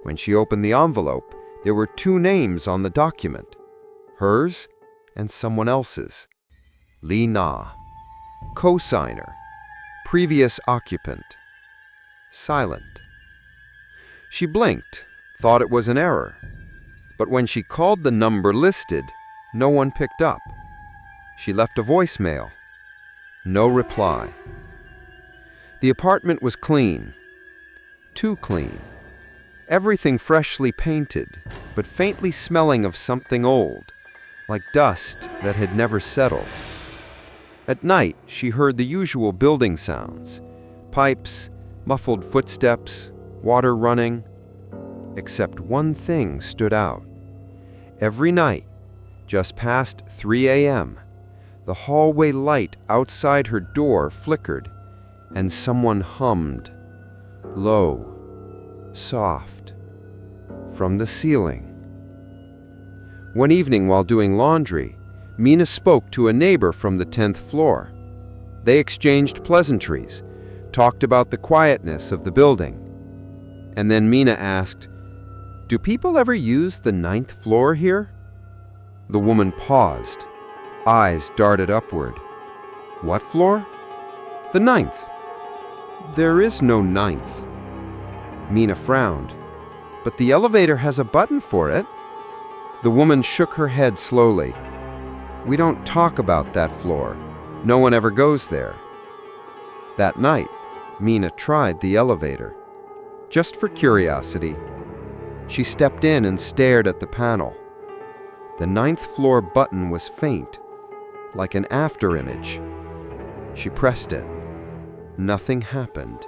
Speaker 2: When she opened the envelope, there were 2 names on the document, hers and someone else's. Lee Na, co-signer, previous occupant, silent. She blinked, thought it was an error, but when she called the number listed, no one picked up. She left a voicemail. No reply. The apartment was clean. Too clean. Everything freshly painted, but faintly smelling of something old, like dust that had never settled. At night, she heard the usual building sounds: pipes, muffled footsteps, water running. Except one thing stood out. Every night, just past 3 a.m., the hallway light outside her door flickered, and someone hummed, low, soft, from the ceiling. One evening while doing laundry, Mina spoke to a neighbor from the 10th floor. They exchanged pleasantries, talked about the quietness of the building. And then Mina asked, "Do people ever use the 9th floor here?" The woman paused. Eyes darted upward. "What floor?" "The 9th. "There is no 9th. Mina frowned. "But the elevator has a button for it." The woman shook her head slowly. "We don't talk about that floor. No one ever goes there." That night, Mina tried the elevator, just for curiosity. She stepped in and stared at the panel. The 9th floor button was faint, like an afterimage. She pressed it. Nothing happened.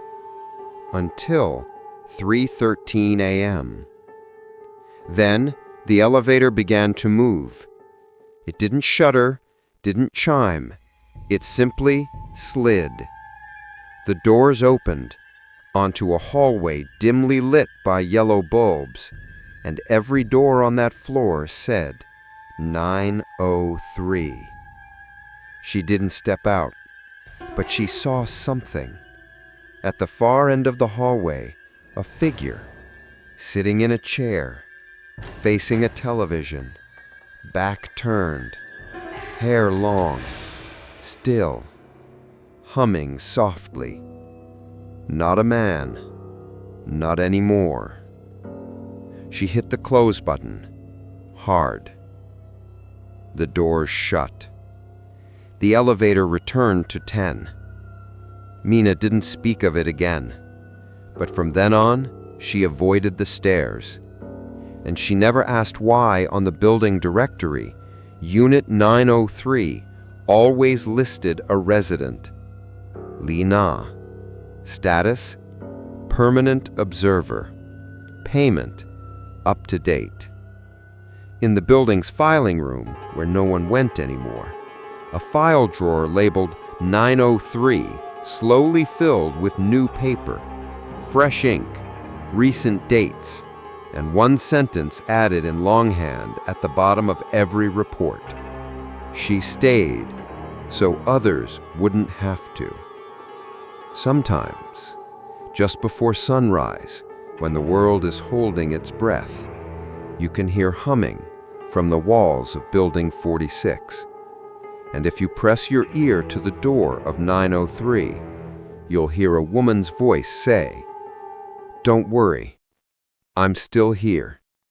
Speaker 2: Until 3:13 a.m. Then, the elevator began to move. It didn't shudder, didn't chime. It simply slid. The doors opened onto a hallway dimly lit by yellow bulbs, and every door on that floor said 903. She didn't step out, but she saw something. At the far end of the hallway, a figure, sitting in a chair, facing a television, back turned, hair long, still, humming softly. Not a man, not anymore. She hit the close button, hard. The doors shut. The elevator returned to 10. Mina didn't speak of it again, but from then on, she avoided the stairs. And she never asked why on the building directory, Unit 903 always listed a resident. Lee Na. Status: permanent observer. Payment: up to date. In the building's filing room, where no one went anymore, a file drawer labeled 903 slowly filled with new paper, fresh ink, recent dates, and one sentence added in longhand at the bottom of every report. She stayed so others wouldn't have to. Sometimes, just before sunrise, when the world is holding its breath, you can hear humming from the walls of Building 46. And if you press your ear to the door of 903, you'll hear a woman's voice say, "Don't worry, I'm still here."